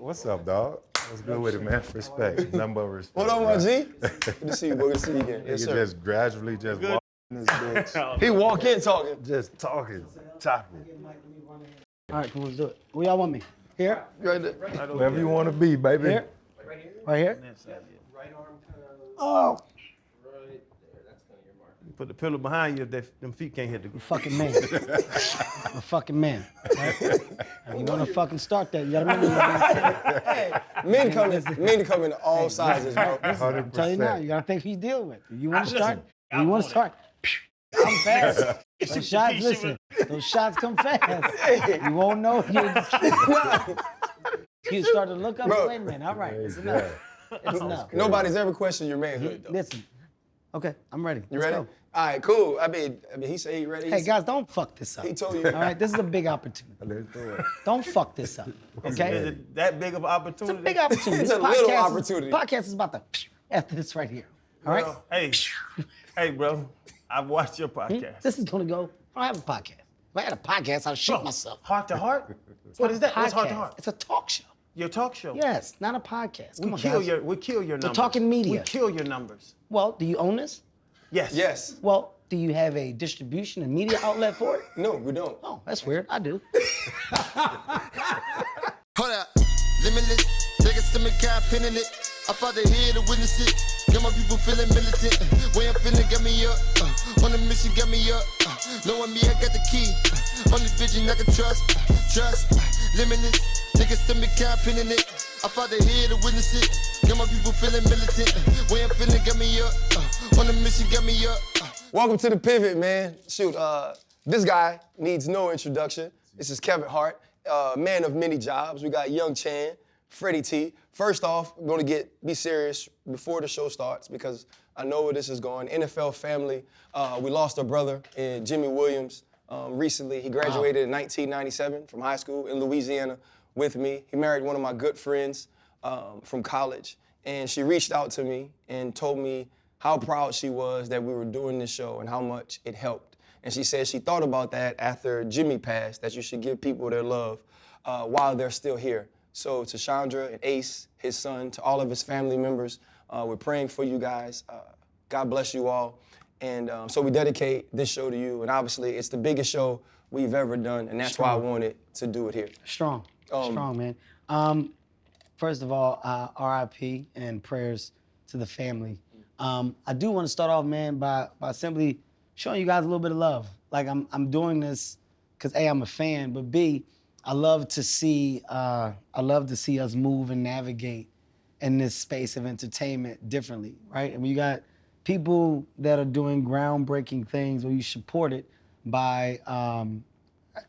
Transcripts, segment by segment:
What's up, dog? What's good with it, man? Respect. Nothing but respect. What up, my G? Good to see you, boy. Good to see you again. Yes, sir. Just gradually just walk in this bitch. He walk in talking. Just talking, chopping. All right, come on, let's do it. Where y'all want me? Here? Right there. Wherever you want to be, baby. Here? Right here? Right arm kind of Oh, right there. That's kind of your mark. Put the pillow behind you, them feet can't hit the ground. fucking man. I'm a fucking man. Right? If you want to fucking start that, you gotta remember. Hey, men come in all sizes, bro. 100%. I'm telling you now, you gotta think who you deal with. If you want to start, I'm you want on to start. Come fast. Those shots, listen, those shots come fast. You won't know. You start to look up, Bro. wait a minute, all right, it's enough. It's enough. Nobody's ever questioned your manhood, though. Listen, okay, I'm ready. You Let's ready? go. All right, cool. I mean, he said he ready. Hey guys, don't fuck this up. He told you. All right, this is a big opportunity. Let's do it. Don't fuck this up, okay? Is it that big of an It's a opportunity? big opportunity. It's a This little podcast is- opportunity. Podcast is about to after this right here. All right? Well, hey, bro, I've watched your podcast. This is gonna go. I don't have a podcast. If I had a podcast, I'd shoot myself. Heart to heart? What is that? What's heart to Podcast. heart? It's a talk show. Your talk show. Yes, not a podcast. Come We on, kill guys. your numbers. talking media. We kill your numbers. Well, do you own this? Yes. Yes. Well, do you have a distribution and media outlet for it? No, we don't. Oh, that's weird. I do. Hold up, limitless. Niggas to me, got pinning it. I fought the head to witness it. Got my people feeling militant. Way I'm feeling, got me up. On the mission, got me up. Knowing me, I got the key. Only vision I can trust. Trust, limitless. Niggas to me, got pinning it. I fought the head to witness it. Got my people feeling militant. Way I'm feeling, got me up. On the mission, got me up. Welcome to the pivot, man. Shoot, this guy needs no introduction. This is Kevin Hart, man of many jobs. We got Young Chan, Freddie T. First off, we're gonna be serious before the show starts because I know where this is going. NFL family, we lost our brother in Jimmy Williams recently. He graduated in 1997 from high school in Louisiana with me. He married one of my good friends from college, and she reached out to me and told me how proud she was that we were doing this show and how much it helped. And she said she thought about that after Jimmy passed, that you should give people their love while they're still here. So to Chandra and Ace, his son, to all of his family members, we're praying for you guys. God bless you all. And so we dedicate this show to you. And obviously, it's the biggest show we've ever done, and that's why I wanted to do it here. Strong. Strong, man. First of all, RIP and prayers to the family. I do want to start off, man, by simply showing you guys a little bit of love. Like I'm doing this because A, I'm a fan, but B, I love to see us move and navigate in this space of entertainment differently, right? And when you got people that are doing groundbreaking things, or you support it by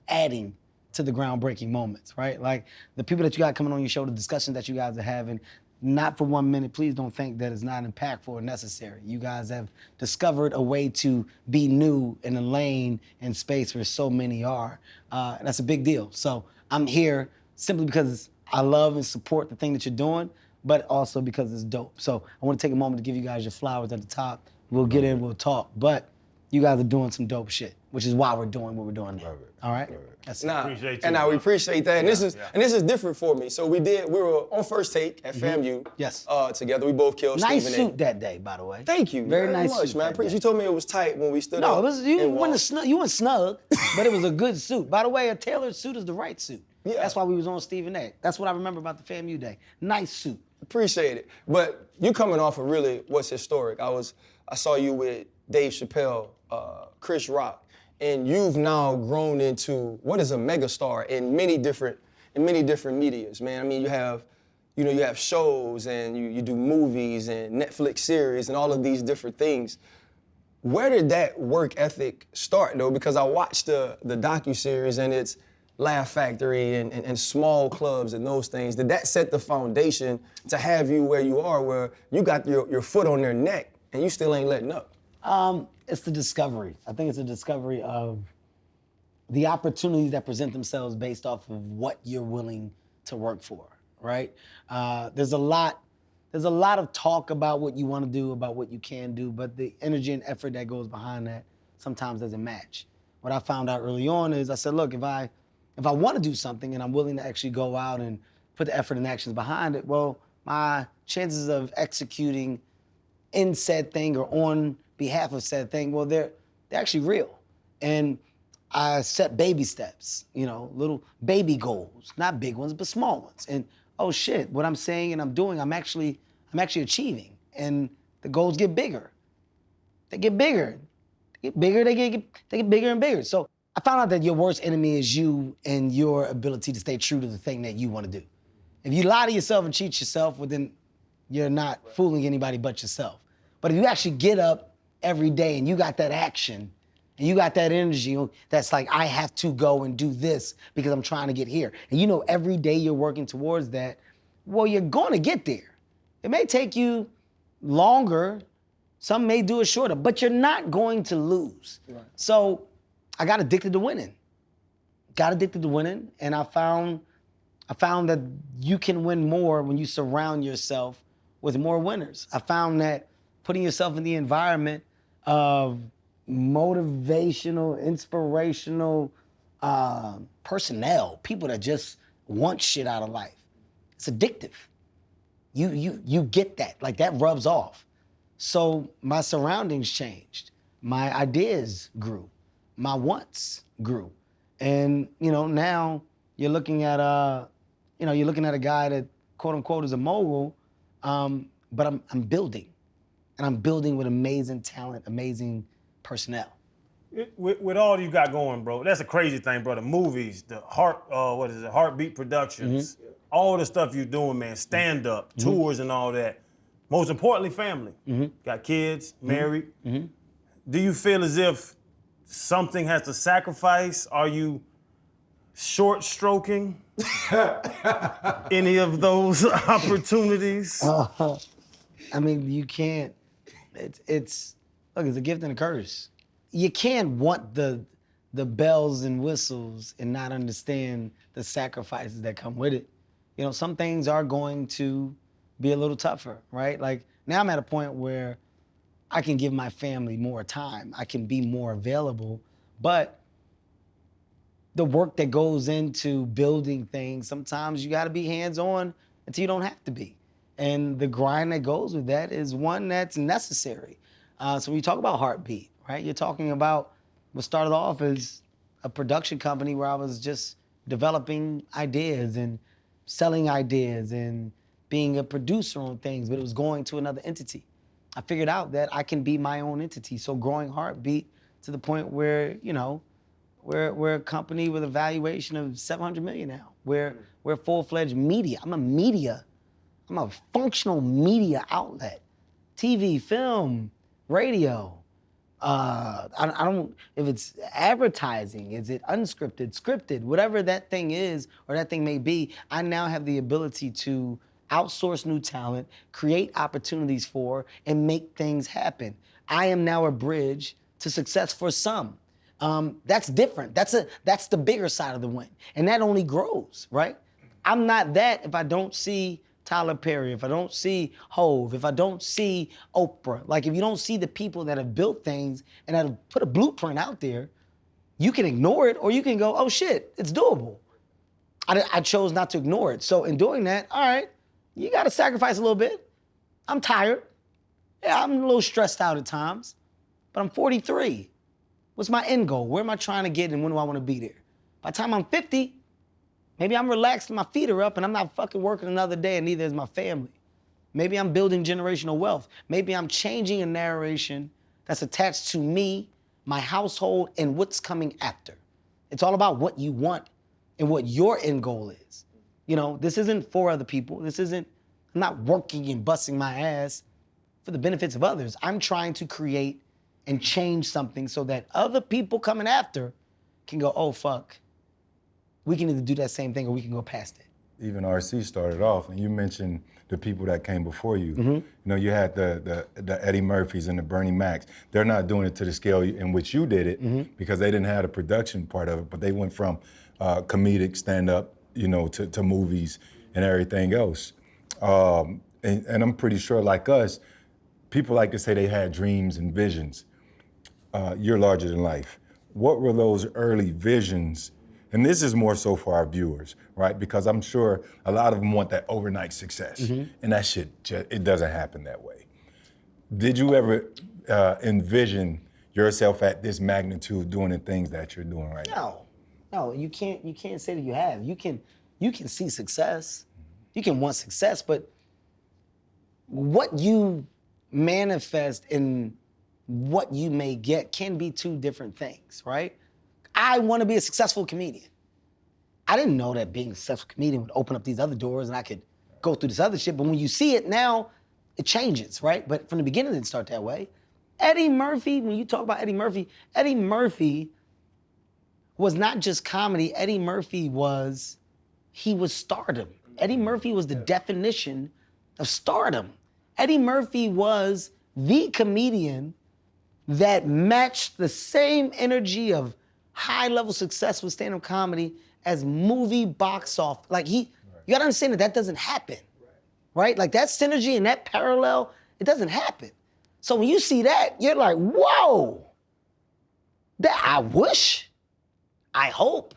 adding to the groundbreaking moments, right? Like the people that you got coming on your show, the discussions that you guys are having, not for 1 minute, please don't think that it's not impactful or necessary. You guys have discovered a way to be new in a lane and space where so many are. And that's a big deal. So I'm here simply because I love and support the thing that you're doing, but also because it's dope. So I want to take a moment to give you guys your flowers at the top. We'll get in, we'll talk. But you guys are doing some dope shit, which is why we're doing what we're doing now. All right? That's it. Appreciate you, And we appreciate that. And this is different for me. So we were on First Take at FAMU. Yes. Together. We both killed Nice Stephen suit that day, by the way. Thank you Very nice much, suit man. that day. You told me it was tight when we stood No, up. it was, you and weren't walked. snug, but it was a good suit. By the way, a tailored suit is the right suit. Yeah. That's why we was on Stephen A. That's what I remember about the FAMU day. Nice suit. Appreciate it. But you coming off of really what's historic. I saw you with Dave Chapelle, Chris Rock, and you've now grown into what is a megastar in many different medias, man. I mean, you have shows and you do movies and Netflix series and all of these different things. Where did that work ethic start though? Because I watched the docuseries and it's Laugh Factory and small clubs and those things. Did that set the foundation to have you where you are, where you got your foot on their neck and you still ain't letting up? It's the discovery. I think it's a discovery of the opportunities that present themselves based off of what you're willing to work for, right? There's a lot of talk about what you want to do, about what you can do, but the energy and effort that goes behind that sometimes doesn't match. What I found out early on is I said, look, if I want to do something and I'm willing to actually go out and put the effort and actions behind it, well, my chances of executing in said thing or on behalf of said thing, well, they're actually real. And I set baby steps, little baby goals, not big ones, but small ones. And oh shit, what I'm saying and I'm doing, I'm actually achieving. And the goals get bigger. They get bigger. They get bigger, they get bigger and bigger. So I found out that your worst enemy is you and your ability to stay true to the thing that you want to do. If you lie to yourself and cheat yourself, well then you're not fooling anybody but yourself. But if you actually get up every day and you got that action and you got that energy that's like, I have to go and do this because I'm trying to get here. And every day you're working towards that, well, you're gonna get there. It may take you longer, some may do it shorter, but you're not going to lose. Right. So I got addicted to winning. And I found that you can win more when you surround yourself with more winners. I found that putting yourself in the environment of motivational, inspirational personnel, people that just want shit out of life, it's addictive. You get that, like that rubs off. So my surroundings changed. My ideas grew. My wants grew. And now you're looking at a guy that quote unquote is a mogul, but I'm building. And I'm building with amazing talent, amazing personnel. With all you got going, bro, that's a crazy thing, bro. The movies, the Heartbeat Productions, all the stuff you're doing, man, stand-up, tours and all that. Most importantly, family. Got kids, married. Do you feel as if something has to sacrifice? Are you short-stroking any of those opportunities? I mean, you can't. It's a gift and a curse. You can't want the bells and whistles and not understand the sacrifices that come with it. Some things are going to be a little tougher, right? Like now I'm at a point where I can give my family more time. I can be more available, but the work that goes into building things, sometimes you gotta be hands-on until you don't have to be. And the grind that goes with that is one that's necessary. So when you talk about Heartbeat, right? You're talking about what started off as a production company where I was just developing ideas and selling ideas and being a producer on things, but it was going to another entity. I figured out that I can be my own entity. So growing Heartbeat to the point where, we're a company with a valuation of $700 million now. We're full-fledged media. I'm a functional media outlet. TV, film, radio. I don't, if it's advertising, is it unscripted, scripted, whatever that thing is or that thing may be, I now have the ability to outsource new talent, create opportunities for, and make things happen. I am now a bridge to success for some. That's different. That's the bigger side of the win. And that only grows, right? I'm not that if I don't see Tyler Perry, if I don't see Hove, if I don't see Oprah. Like if you don't see the people that have built things and that have put a blueprint out there, you can ignore it or you can go, oh shit, it's doable. I chose not to ignore it. So in doing that, all right, you gotta sacrifice a little bit. I'm tired. Yeah, I'm a little stressed out at times, but I'm 43. What's my end goal? Where am I trying to get and when do I wanna be there? By the time I'm 50, maybe I'm relaxed and my feet are up and I'm not fucking working another day and neither is my family. Maybe I'm building generational wealth. Maybe I'm changing a narration that's attached to me, my household, and what's coming after. It's all about what you want and what your end goal is. You know, this isn't for other people. I'm not working and busting my ass for the benefits of others. I'm trying to create and change something so that other people coming after can go, oh, fuck. We can either do that same thing or we can go past it. Even RC started off, and you mentioned the people that came before you. You know, you had the Eddie Murphys and the Bernie Macs. They're not doing it to the scale in which you did it because they didn't have the production part of it, but they went from comedic stand-up, you know, to movies and everything else. And I'm pretty sure, like us, people like to say they had dreams and visions. You're larger than life. What were those early visions and this is more so for our viewers, right? Because I'm sure a lot of them want that overnight success, and that shit, it doesn't happen that way. Did you ever envision yourself at this magnitude doing the things that you're doing right now? No, you can't say that you have. You can see success, you can want success, but what you manifest and what you may get can be two different things, right? I want to be a successful comedian. I didn't know that being a successful comedian would open up these other doors and I could go through this other shit, but when you see it now, it changes, right? But from the beginning, it didn't start that way. Eddie Murphy, when you talk about Eddie Murphy was not just comedy. Eddie Murphy was stardom. Eddie Murphy was the definition of stardom. Eddie Murphy was the comedian that matched the same energy of high-level success with stand-up comedy as movie box office. Like you gotta understand that doesn't happen, right? Like that synergy and that parallel, it doesn't happen. So when you see that, you're like, whoa, that I wish, I hope,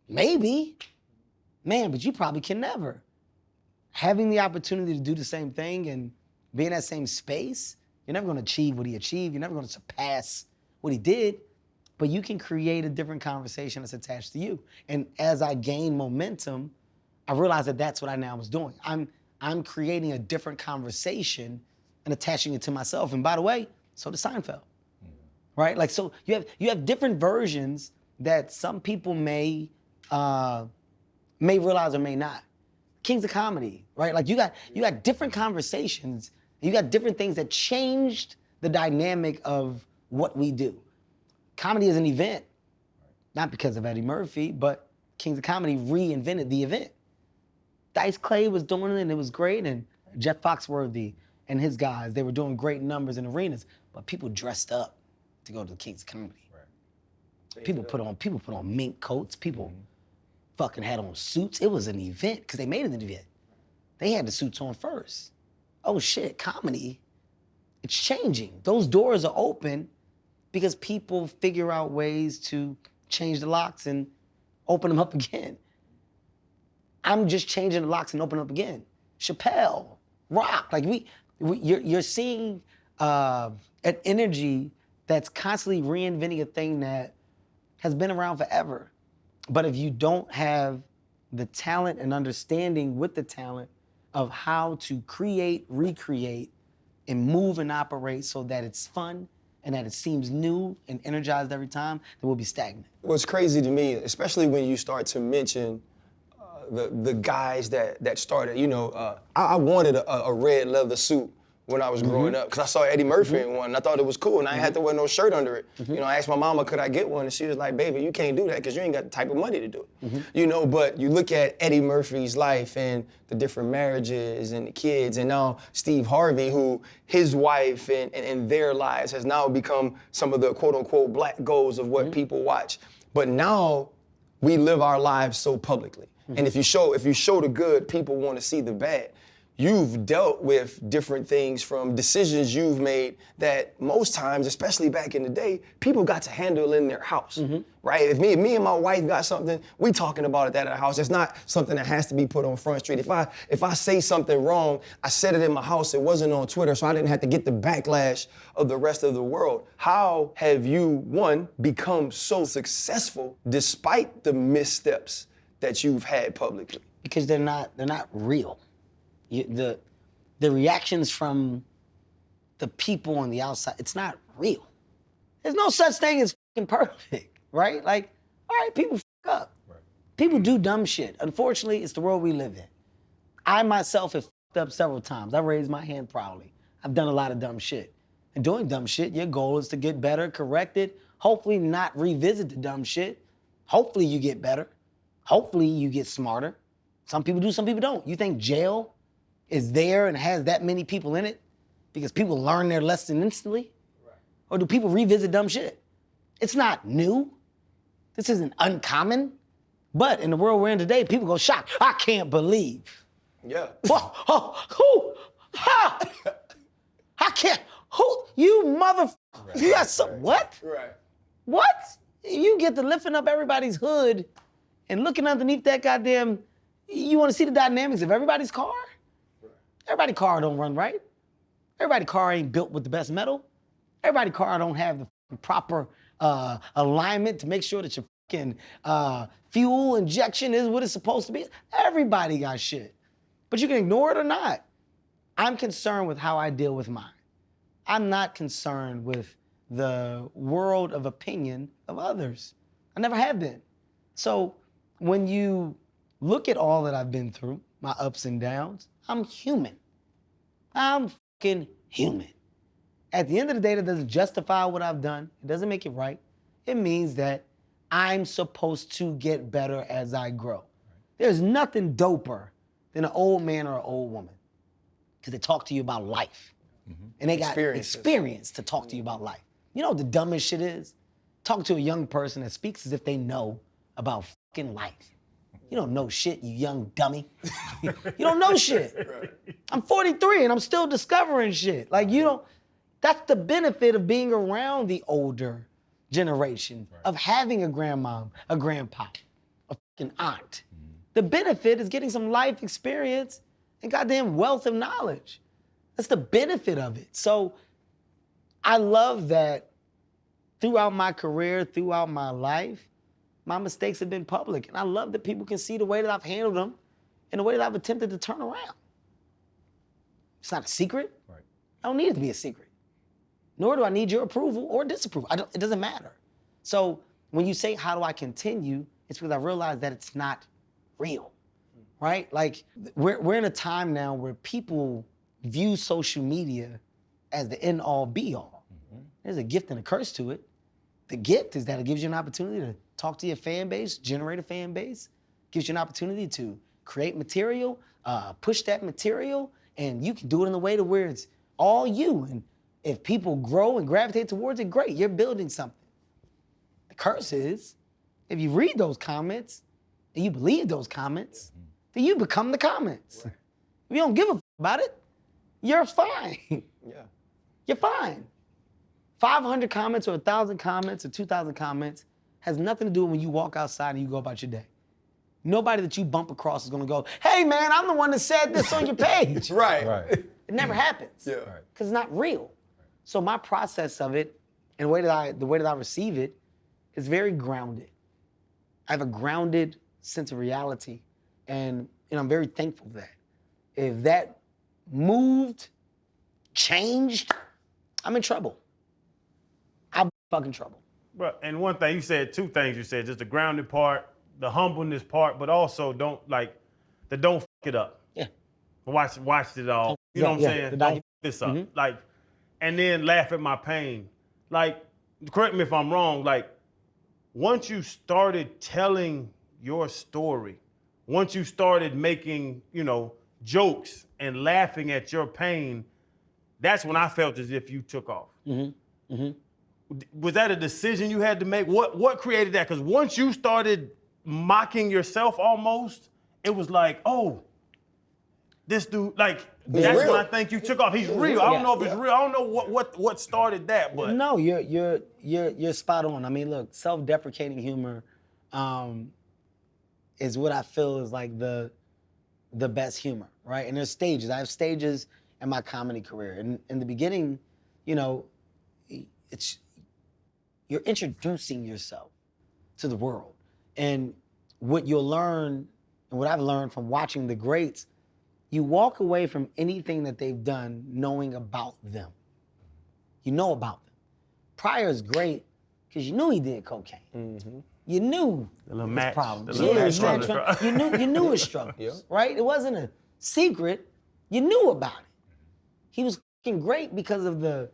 maybe. Man, but you probably can never. Having the opportunity to do the same thing and be in that same space, you're never gonna achieve what he achieved, you're never gonna surpass what he did, but you can create a different conversation that's attached to you. And as I gain momentum, I realized that that's what I now was doing. I'm creating a different conversation and attaching it to myself. And by the way, so does Seinfeld, right? Like, so you have different versions that some people may realize or may not. Kings of Comedy, right? Like you got different conversations, you got different things that changed the dynamic of what we do. Comedy is an event, not because of Eddie Murphy, but Kings of Comedy reinvented the event. Dice Clay was doing it and it was great, and Jeff Foxworthy and his guys, they were doing great numbers in arenas, but people dressed up to go to the Kings of Comedy. Right. People put on mink coats, people fucking had on suits. It was an event, because they made it an event. They had the suits on first. Oh shit, comedy, it's changing. Those doors are open because people figure out ways to change the locks and open them up again. I'm just changing the locks and opening up again. Chapelle, Rock, like you're seeing an energy that's constantly reinventing a thing that has been around forever. But if you don't have the talent and understanding with the talent of how to create, recreate, and move and operate so that it's fun and that it seems new and energized every time, then we'll be stagnant. What's crazy to me, especially when you start to mention the guys that started, I wanted a red leather suit when I was growing up, because I saw Eddie Murphy in one, and I thought it was cool, and I had to wear no shirt under it. I asked my mama, could I get one? And she was like, baby, you can't do that because you ain't got the type of money to do it. But you look at Eddie Murphy's life and the different marriages and the kids, and now Steve Harvey, who his wife and their lives has now become some of the quote unquote black goals of what people watch. But now we live our lives so publicly. And if you show the good, people want to see the bad. You've dealt with different things from decisions you've made that most times, especially back in the day, people got to handle in their house, right? If me and my wife got something, we talking about it at our house. It's not something that has to be put on Front Street. If I say something wrong, I said it in my house. It wasn't on Twitter, so I didn't have to get the backlash of the rest of the world. How have you, one, become so successful despite the missteps that you've had publicly? Because they're not real. The reactions from the people on the outside, it's not real. There's no such thing as fucking perfect, right? Like, all right, people fuck up. Right. People do dumb shit. Unfortunately, it's the world we live in. I myself have fucked up several times. I raised my hand proudly. I've done a lot of dumb shit. And doing dumb shit, your goal is to get better, correct it, hopefully not revisit the dumb shit. Hopefully you get better. Hopefully you get smarter. Some people do, some people don't. You think jail is there and has that many people in it because people learn their lesson instantly? Right. Or do people revisit dumb shit? It's not new. This isn't uncommon. But in the world we're in today, people go shocked. I can't believe. Yeah. Who? Ha! I can't. Who? You motherfucker. Right. You got some, what? Right. What? You get to lifting up everybody's hood and looking underneath that goddamn, you wanna see the dynamics of everybody's car? Everybody's car don't run right. Everybody's car ain't built with the best metal. Everybody's car don't have the proper alignment to make sure that your fucking fuel injection is what it's supposed to be. Everybody got shit. But you can ignore it or not. I'm concerned with how I deal with mine. I'm not concerned with the world of opinion of others. I never have been. So when you look at all that I've been through, my ups and downs, I'm human. I'm fucking human. At the end of the day, that doesn't justify what I've done. It doesn't make it right. It means that I'm supposed to get better as I grow. There's nothing doper than an old man or an old woman, because they talk to you about life. And they got Experiences. experience to talk to you about life. You know what the dumbest shit is? Talk to a young person that speaks as if they know about fucking life. You don't know shit, you young dummy. You don't know shit. I'm 43 and I'm still discovering shit. Like, you don't, that's the benefit of being around the older generation, of having a grandmom, a grandpa, a fucking aunt. The benefit is getting some life experience and goddamn wealth of knowledge. That's the benefit of it. So I love that throughout my career, throughout my life, my mistakes have been public. And I love that people can see the way that I've handled them and the way that I've attempted to turn around. It's not a secret. Right. I don't need it to be a secret. Nor do I need your approval or disapproval. It doesn't matter. So when you say, how do I continue? It's because I realize that it's not real, right? Like, we're in a time now where people view social media as the end all be all. There's a gift and a curse to it. The gift is that it gives you an opportunity to talk to your fan base, generate a fan base, gives you an opportunity to create material, push that material, and you can do it in a way to where it's all you. And if people grow and gravitate towards it, great, you're building something. The curse is, if you read those comments and you believe those comments, then you become the comments. If you don't give a about it, you're fine. Yeah. You're fine. 500 comments or 1,000 comments or 2,000 comments has nothing to do when you walk outside and you go about your day. Nobody that you bump across is gonna go, hey man, I'm the one that said this on your page. Right. Right. It never happens. Yeah. Because it's not real. So my process of it and the way that I receive it is very grounded. I have a grounded sense of reality, and I'm very thankful for that. If that moved, changed, I'm in trouble. I'm fucking trouble. Bro, and one thing you said, two things you said, just the grounded part, the humbleness part, but also don't fuck it up. Yeah. Watch it all. You know what I'm Yeah, saying? the Don't fuck this up. Like, and then laugh at my pain. Like, correct me if I'm wrong, like, once you started telling your story, once you started making, jokes and laughing at your pain, that's when I felt as if you took off. Was that a decision you had to make? What created that? Because once you started mocking yourself almost, it was like, oh, this dude, like, that's real. when I think you took off. He's real. I don't know if it's real. I don't know what started that, but No, you're spot on. I mean, look, self-deprecating humor is what I feel is like the best humor, right? And there's stages. I have stages in my comedy career. In the beginning, it's you're introducing yourself to the world. And what you'll learn, and what I've learned from watching the greats, you walk away from anything that they've done knowing about them. You know about them. Pryor's great because you knew he did cocaine. You knew the little his match, problems. the little match his struggle. you knew his struggles, right? It wasn't a secret. You knew about it. He was fucking great because of the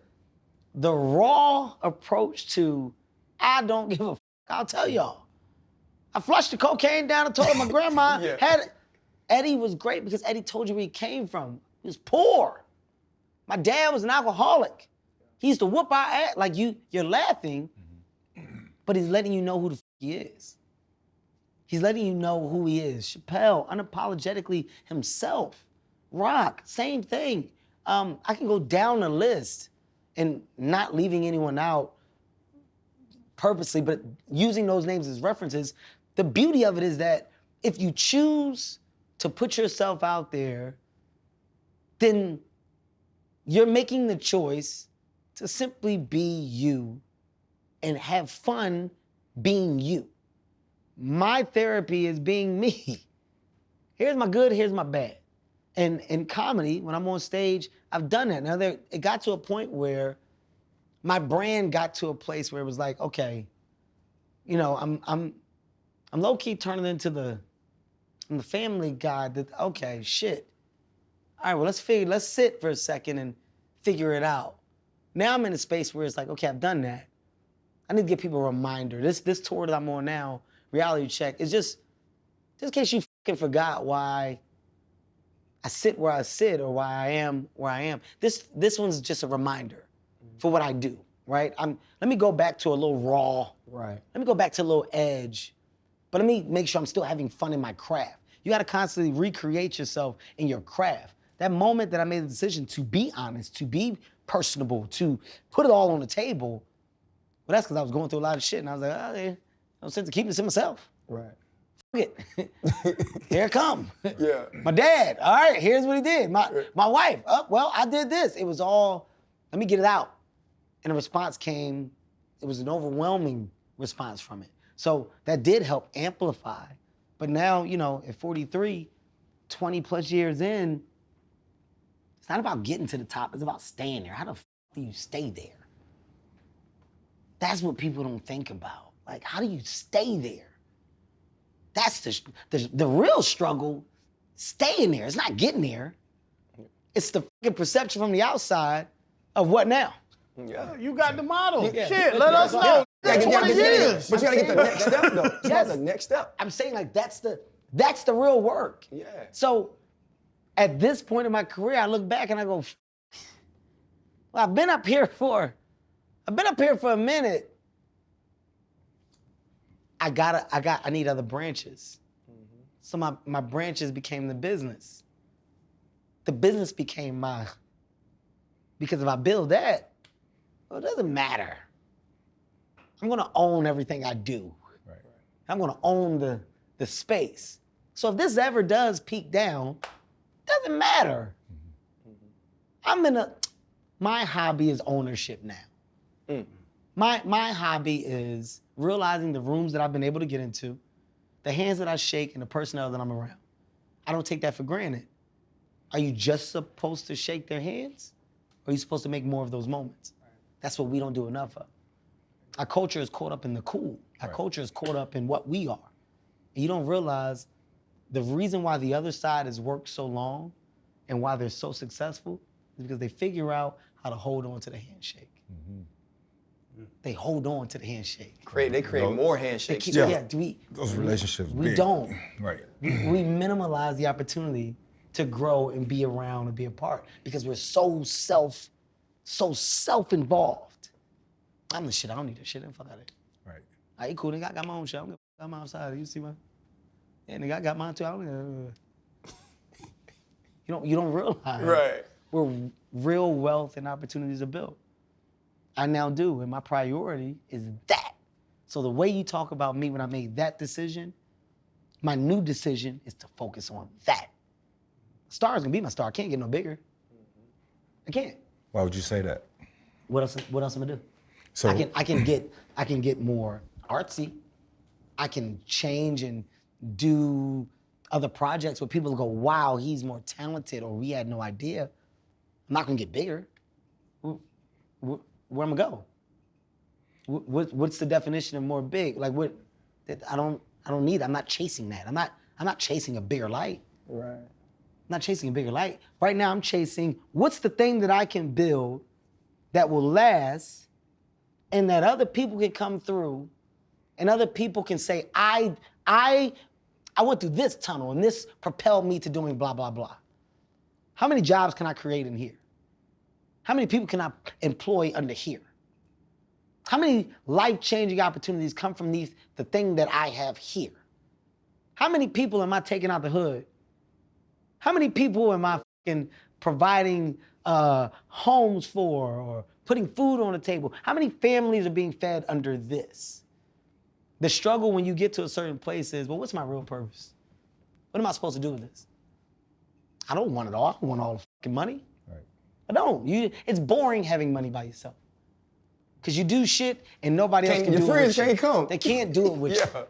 raw approach to, I don't give a fuck, I'll tell y'all. I flushed the cocaine down and told my grandma had it. Eddie was great because Eddie told you where he came from. He was poor. My dad was an alcoholic. He used to whoop our ass. Like, you're laughing, but he's letting you know who the fuck he is. He's letting you know who he is. Chapelle, unapologetically himself. Rock, same thing. I can go down the list and not leaving anyone out. purposely, but using those names as references, the beauty of it is that if you choose to put yourself out there, then you're making the choice to simply be you and have fun being you. My therapy is being me. Here's my good, here's my bad. And in comedy, when I'm on stage, I've done that. Now, it got to a point where my brand got to a place where it was like, okay, you know, I'm low-key turning into I'm the family guy that, okay, shit. All right, well, let's sit for a second and figure it out. Now I'm in a space where it's like, okay, I've done that. I need to give people a reminder. This tour that I'm on now, Reality Check, is just in case you fucking forgot why I sit where I sit or why I am where I am. This one's just a reminder for what I do, right? Let me go back to a little raw. Right. Let me go back to a little edge, but let me make sure I'm still having fun in my craft. You gotta constantly recreate yourself in your craft. That moment that I made the decision to be honest, to be personable, to put it all on the table, well, that's because I was going through a lot of shit, and I was like, oh, yeah, no sense of keeping this to myself. Right. Fuck it. Here it come. Yeah. My dad, all right, here's what he did. My wife, well, I did this. It was all, let me get it out. And the response came, it was an overwhelming response from it. So that did help amplify. But now, you know, at 43, 20 plus years in, it's not about getting to the top, it's about staying there. How the f do you stay there? That's what people don't think about. Like, how do you stay there? That's the real struggle, staying there. It's not getting there. It's the fucking perception from the outside of what now? Yeah. You got the model. Yeah. Shit, let us know. But you 20 years. gotta get the next step, though. It's Yes. about the next step. I'm saying, like, that's the real work. Yeah. So at this point in my career, I look back and I go, well, I've been up here for a minute. I need other branches. So my branches became the business. The business became because if I build that, well, it doesn't matter. I'm gonna own everything I do. Right. I'm gonna own the space. So if this ever does peak down, doesn't matter. My hobby is ownership now. My hobby is realizing the rooms that I've been able to get into, the hands that I shake, and the personnel that I'm around. I don't take that for granted. Are you just supposed to shake their hands? Or are you supposed to make more of those moments? That's what we don't do enough of. Our culture is caught up in the cool. Our culture is caught up in what we are. And you don't realize the reason why the other side has worked so long and why they're so successful is because they figure out how to hold on to the handshake. They hold on to the handshake. They create more handshakes. Those relationships. We big. don't. Right. We minimalize the opportunity to grow and be around and be a part because we're so self-involved. I'm the shit. I don't need that shit. Fuck out of it. Right. All right, cool. Nigga, I got my own shit. I'm outside. You see my? Yeah, nigga, I got mine too. I don't. You don't realize. Right. Where real wealth and opportunities are built. I now do, and my priority is that. So the way you talk about me when I made that decision, my new decision is to focus on that. Star is gonna be my star. I can't get no bigger. I can't. Why would you say that? What else am I gonna do? So I can get more artsy. I can change and do other projects where people go, wow, he's more talented, or we had no idea. I'm not gonna get bigger. Where am I gonna go? What's the definition of more big? Like what? I don't need. I'm not chasing that. I'm not chasing a bigger light. Right. I'm not chasing a bigger light. Right now, I'm chasing what's the thing that I can build that will last, and that other people can come through, and other people can say, I went through this tunnel, and this propelled me to doing blah blah blah. How many jobs can I create in here? How many people can I employ under here? How many life-changing opportunities come from the thing that I have here? How many people am I taking out the hood? How many people am I providing homes for or putting food on the table? How many families are being fed under this? The struggle when you get to a certain place is, well, what's my real purpose? What am I supposed to do with this? I don't want it all. I don't want all the fucking money. Right. I don't. It's boring having money by yourself. Because you do shit and nobody else can do it with you. Your friends can't come. They can't do it with you. Yeah.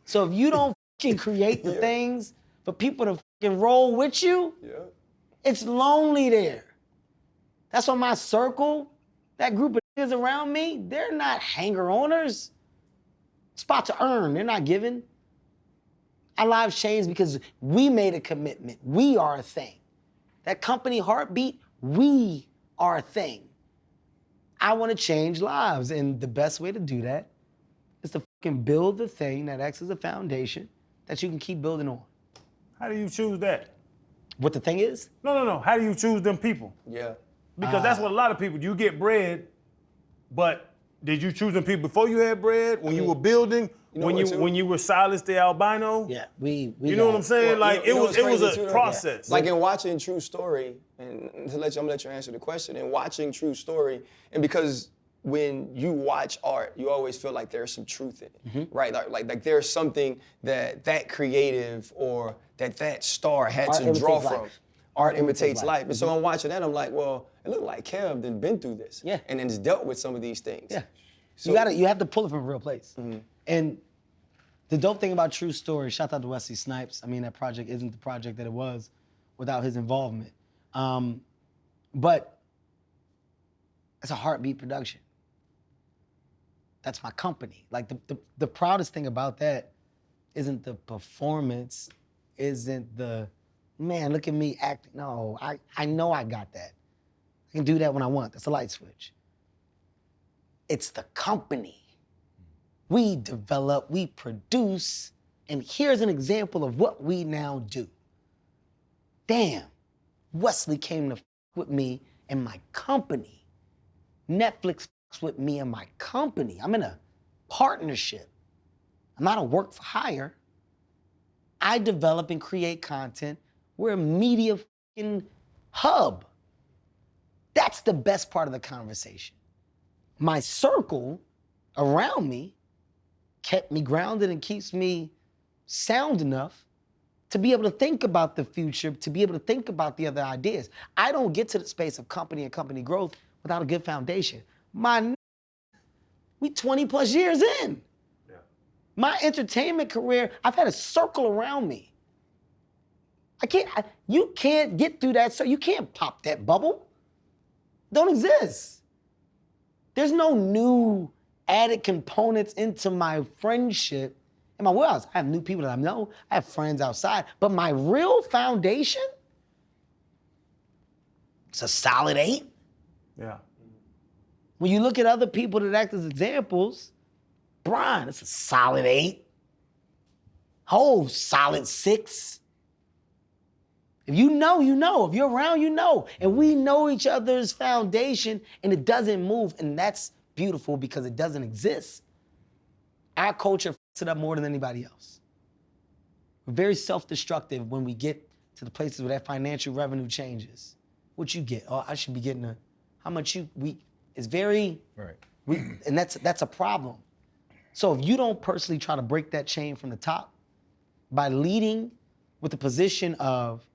So if you don't fucking create the things for people to fucking roll with you, it's lonely there. That's why my circle, that group of niggas around me, they're not hanger-oners. It's about to earn. They're not giving. Our lives changed because we made a commitment. We are a thing. That company heartbeat, we are a thing. I want to change lives, and the best way to do that is to fucking build the thing that acts as a foundation that you can keep building on. How do you choose that? What the thing is? No. How do you choose them people? Yeah. Because that's what a lot of people, you get bread, but did you choose them people before you had bread, when you were building, when you were Silas the albino? Yeah, we You know what I'm saying? Well, like it was a process. Like in watching True Story, and I'm gonna let you answer the question. In watching True Story, and because when you watch art, you always feel like there's some truth in it, right? Like there's something that creative or that star had Art to draw imitates from. life. Art imitates life. And so I'm watching that, I'm like, well, it looked like Kev done been through this. Yeah. And then has dealt with some of these things. Yeah. So, you have to pull it from a real place. And the dope thing about True Story, shout out to Wesley Snipes. I mean, that project isn't the project that it was without his involvement. But it's a heartbeat production. That's my company. Like the proudest thing about that isn't the performance, isn't the, man, look at me acting. No, I know I got that. I can do that when I want. That's a light switch. It's the company. We develop, we produce, and here's an example of what we now do. Damn, Wesley came to f with me and my company. Netflix f with me and my company. I'm in a partnership. I'm not a work for hire. I develop and create content. We're a media f***ing hub. That's the best part of the conversation. My circle around me kept me grounded and keeps me sound enough to be able to think about the future, to be able to think about the other ideas. I don't get to the space of company and company growth without a good foundation. We 20 plus years in. Yeah. My entertainment career, I've had a circle around me. You can't get through that, so you can't pop that bubble. Don't exist. There's no new added components into my friendship and my wheelhouse. I have new people that I know. I have friends outside. But my real foundation, it's a solid 8. Yeah. When you look at other people that act as examples, Brian, it's a solid 8. Hov, solid 6. If you know, you know. If you're around, you know. And we know each other's foundation and it doesn't move. And that's beautiful because it doesn't exist. Our culture f***s it up more than anybody else. We're very self-destructive when we get to the places where that financial revenue changes. What you get? Oh, I should be getting how much it's very, right. And that's a problem. So if you don't personally try to break that chain from the top by leading with the position of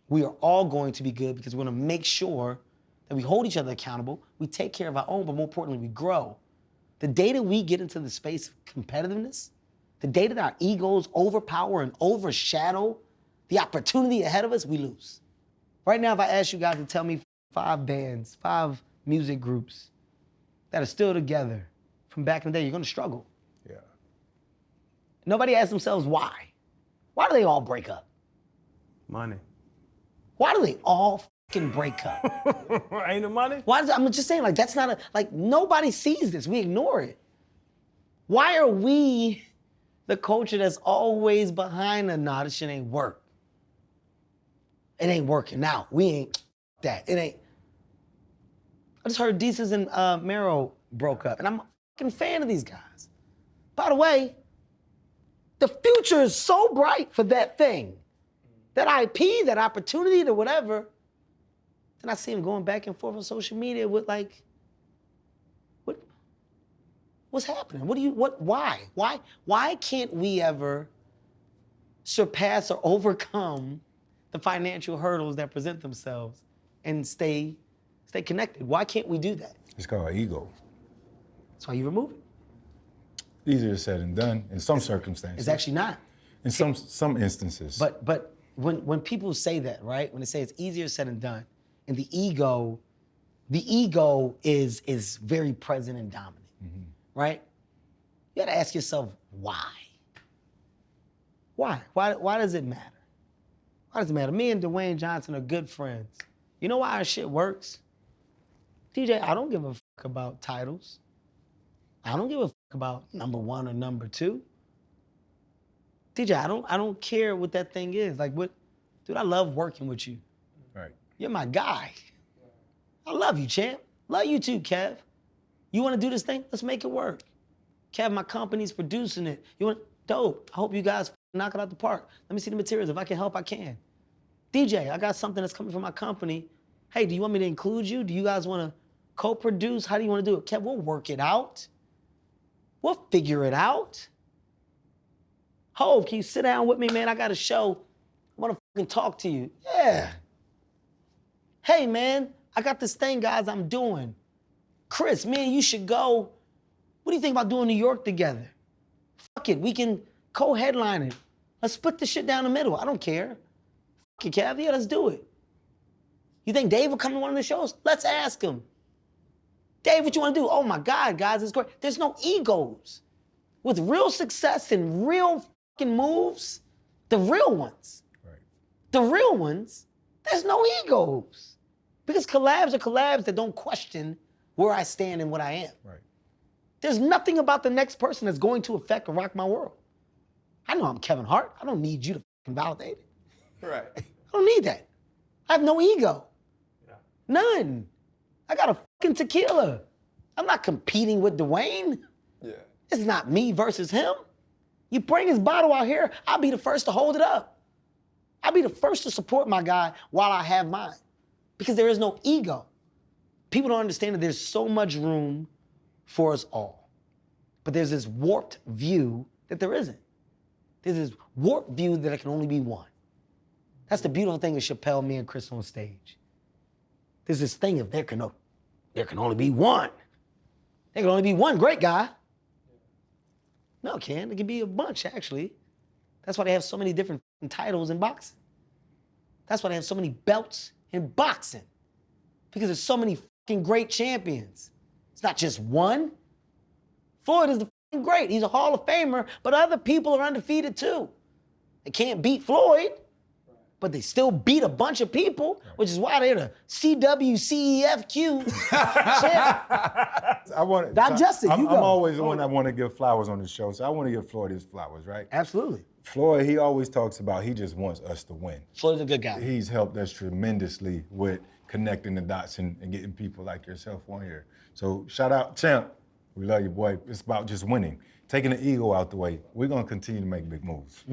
we are all going to be good because we're gonna make sure that we hold each other accountable, we take care of our own, but more importantly, we grow. The day that we get into the space of competitiveness, the day that our egos overpower and overshadow the opportunity ahead of us, we lose. Right now, if I ask you guys to tell me 5 bands, 5 music groups that are still together from back in the day, you're gonna struggle. Yeah. Nobody asks themselves why. Why do they all break up? Money. Why do they all fucking break up? Ain't the money? I'm just saying, like, that's not nobody sees this. We ignore it. Why are we the culture that's always behind nah, this shit ain't work. It ain't working out. We ain't that. It ain't. I just heard Desus and Mero broke up, and I'm a fucking fan of these guys. By the way, the future is so bright for that thing. That IP, that opportunity, that whatever, And I see him going back and forth on social media with like, what's happening? Why can't we ever surpass or overcome the financial hurdles that present themselves and stay connected? Why can't we do that? It's called ego. That's why you remove it. Easier said than done in some circumstances. It's actually not. In some instances. But when people say that, right? When they say it's easier said than done, and the ego is very present and dominant, right? You gotta ask yourself, why? Why? Why does it matter? Why does it matter? Me and Dwayne Johnson are good friends. You know why our shit works? DJ, I don't give a fuck about titles. I don't give a fuck about number 1 or number 2. DJ, I don't care what that thing is. Like what, dude, I love working with you. Right. You're my guy. I love you, champ. Love you too, Kev. You wanna do this thing? Let's make it work. Kev, my company's producing it. You want, dope. I hope you guys knock it out the park. Let me see the materials. If I can help, I can. DJ, I got something that's coming from my company. Hey, do you want me to include you? Do you guys wanna co-produce? How do you wanna do it? Kev, we'll work it out. We'll figure it out. Hov, can you sit down with me, man? I got a show. I wanna fucking talk to you. Yeah. Hey, man, I got this thing, guys, I'm doing. Chris, man, you should go. What do you think about doing New York together? Fuck it, we can co-headline it. Let's split the shit down the middle. I don't care. Fuck it, Kev, yeah, let's do it. You think Dave will come to one of the shows? Let's ask him. Dave, what you wanna do? Oh my God, guys, it's great. There's no egos. With real success and real fucking moves, the real ones, the real ones, there's no egos. Because collabs are collabs that don't question where I stand and what I am. Right. There's nothing about the next person that's going to affect or rock my world. I know I'm Kevin Hart. I don't need you to fucking validate it. Right. I don't need that. I have no ego. None. I got a fucking tequila. I'm not competing with Dwayne. Yeah. It's not me versus him. You bring his bottle out here, I'll be the first to hold it up. I'll be the first to support my guy while I have mine. Because there is no ego. People don't understand that there's so much room for us all. But there's this warped view that there isn't. There's this warped view that it can only be one. That's the beautiful thing with Chapelle, me and Chris on stage. There's this thing of there can only be one. There can only be one great guy. No, Ken, it can be a bunch, actually. That's why they have so many different titles in boxing. That's why they have so many belts in boxing. Because there's so many fucking great champions. It's not just one. Floyd is the fucking great. He's a Hall of Famer, but other people are undefeated too. They can't beat Floyd, but they still beat a bunch of people, which is why they're the CWCEFQ champ. I want Digest it, I'm you go. always the one that want to give flowers on the show, so I want to give Floyd his flowers, right? Absolutely. Floyd, he always talks about he just wants us to win. Floyd's a good guy. He's helped us tremendously with connecting the dots and getting people like yourself on here. So shout out, champ. We love you, boy. It's about just winning. Taking the ego out the way. We're gonna continue to make big moves,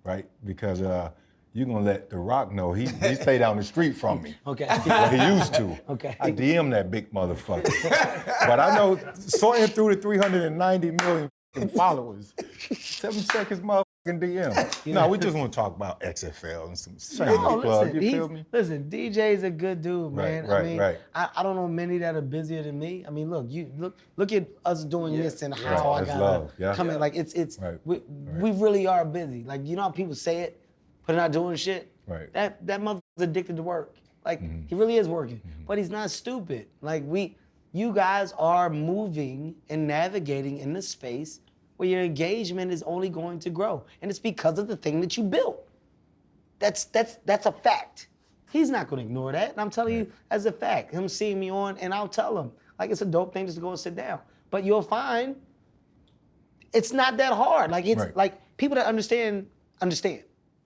right? Because you're gonna let The Rock know he stay down the street from me. Okay. Well, he used to. Okay. I DM that big motherfucker. But I know sorting through the 390 million followers, 7 seconds motherfucking DM. No, we just want to talk about XFL and some shameless plug. You feel me? Listen, DJ's a good dude, man. Right, I mean, right. I don't know many that are busier than me. I mean, look at us doing this and how I It's got love, yeah. come in. Like it's Right, we really are busy. Like you know how people say it, but they're not doing shit. Right. That motherfucker's addicted to work. Like he really is working, but he's not stupid. Like you guys are moving and navigating in this space where your engagement is only going to grow. And it's because of the thing that you built. That's a fact. He's not gonna ignore that. And I'm telling you as a fact. Him seeing me on, and I'll tell him, like it's a dope thing just to go and sit down. But you'll find it's not that hard. Like it's like people that understand.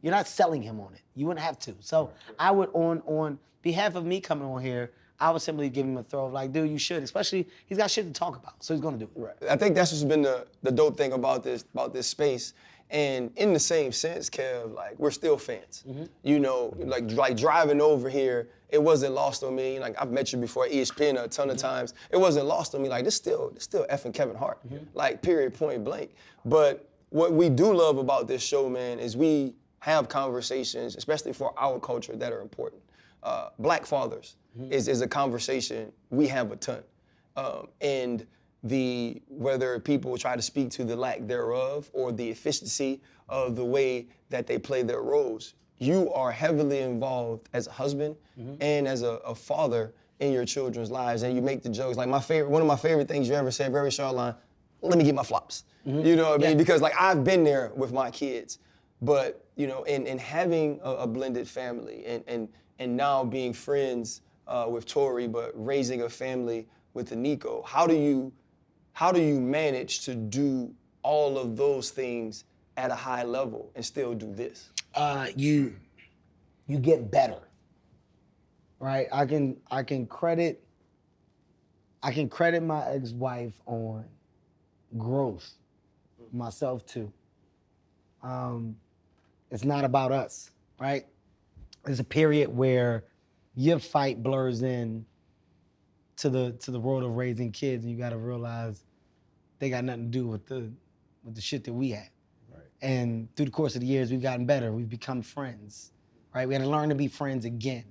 You're not selling him on it. You wouldn't have to. So I would on behalf of me coming on here, I would simply give him a throw of like, dude, you should, especially he's got shit to talk about, so he's gonna do it. Right. I think that's what's been the dope thing about this space And in the same sense, Kev, like we're still fans. You know, like driving over here, it wasn't lost on me. Like I've met you before at ESPN a ton of times. It wasn't lost on me. Like this still effing Kevin Hart. Like period, point blank. But what we do love about this show, man, is we have conversations, especially for our culture, that are important. Black fathers is a conversation we have a ton. And whether people try to speak to the lack thereof or the efficiency of the way that they play their roles, you are heavily involved as a husband and as a father in your children's lives, and you make the jokes. Like one of my favorite things you ever said, very short line, let me get my flops. You know what I mean? Because like I've been there with my kids, but you know, and having a blended family and now being friends with Tori, but raising a family with Nico, how do you manage to do all of those things at a high level and still do this? You get better, right? I can credit my ex-wife on growth, myself too. It's not about us, right? There's a period where your fight blurs in to the world of raising kids, and you got to realize they got nothing to do with the shit that we had. Right. And through the course of the years, we've gotten better. We've become friends, right? We had to learn to be friends again.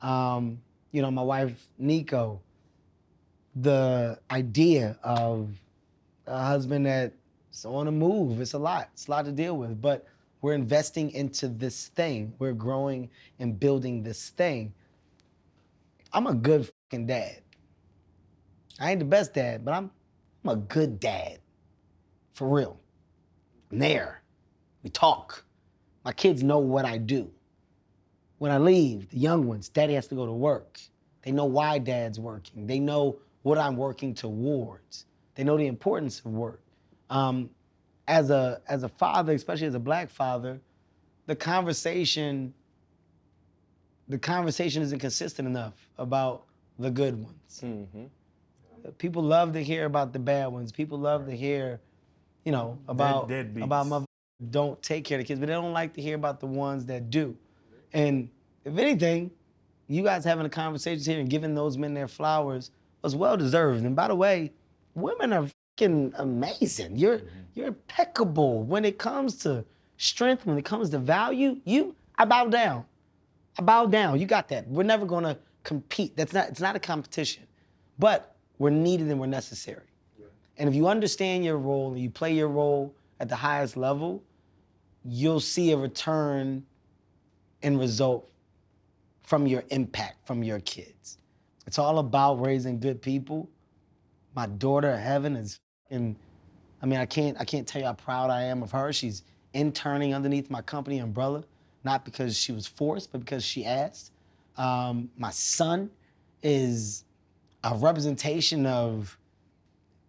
You know, my wife, Nico, the idea of a husband that's on the move, it's a lot to deal with, but we're investing into this thing. We're growing and building this thing. I'm a good fucking dad. I ain't the best dad, but I'm a good dad, for real. I'm there, we talk. My kids know what I do. When I leave, the young ones, daddy has to go to work. They know why dad's working. They know what I'm working towards. They know the importance of work. As a father, especially as a black father, the conversation isn't consistent enough about the good ones. People love to hear about the bad ones. People love to hear, you know, about mother don't take care of the kids, but they don't like to hear about the ones that do. And if anything, you guys having a conversation here and giving those men their flowers was well deserved. And by the way, women are fucking amazing. You're impeccable when it comes to strength, when it comes to value. I bow down. I bow down. You got that. We're never gonna compete. It's not a competition. But we're needed and we're necessary. Yeah. And if you understand your role and you play your role at the highest level, you'll see a return and result from your impact, from your kids. It's all about raising good people. My daughter, Heaven, is I can't tell you how proud I am of her. She's interning underneath my company umbrella, not because she was forced, but because she asked. My son is a representation of,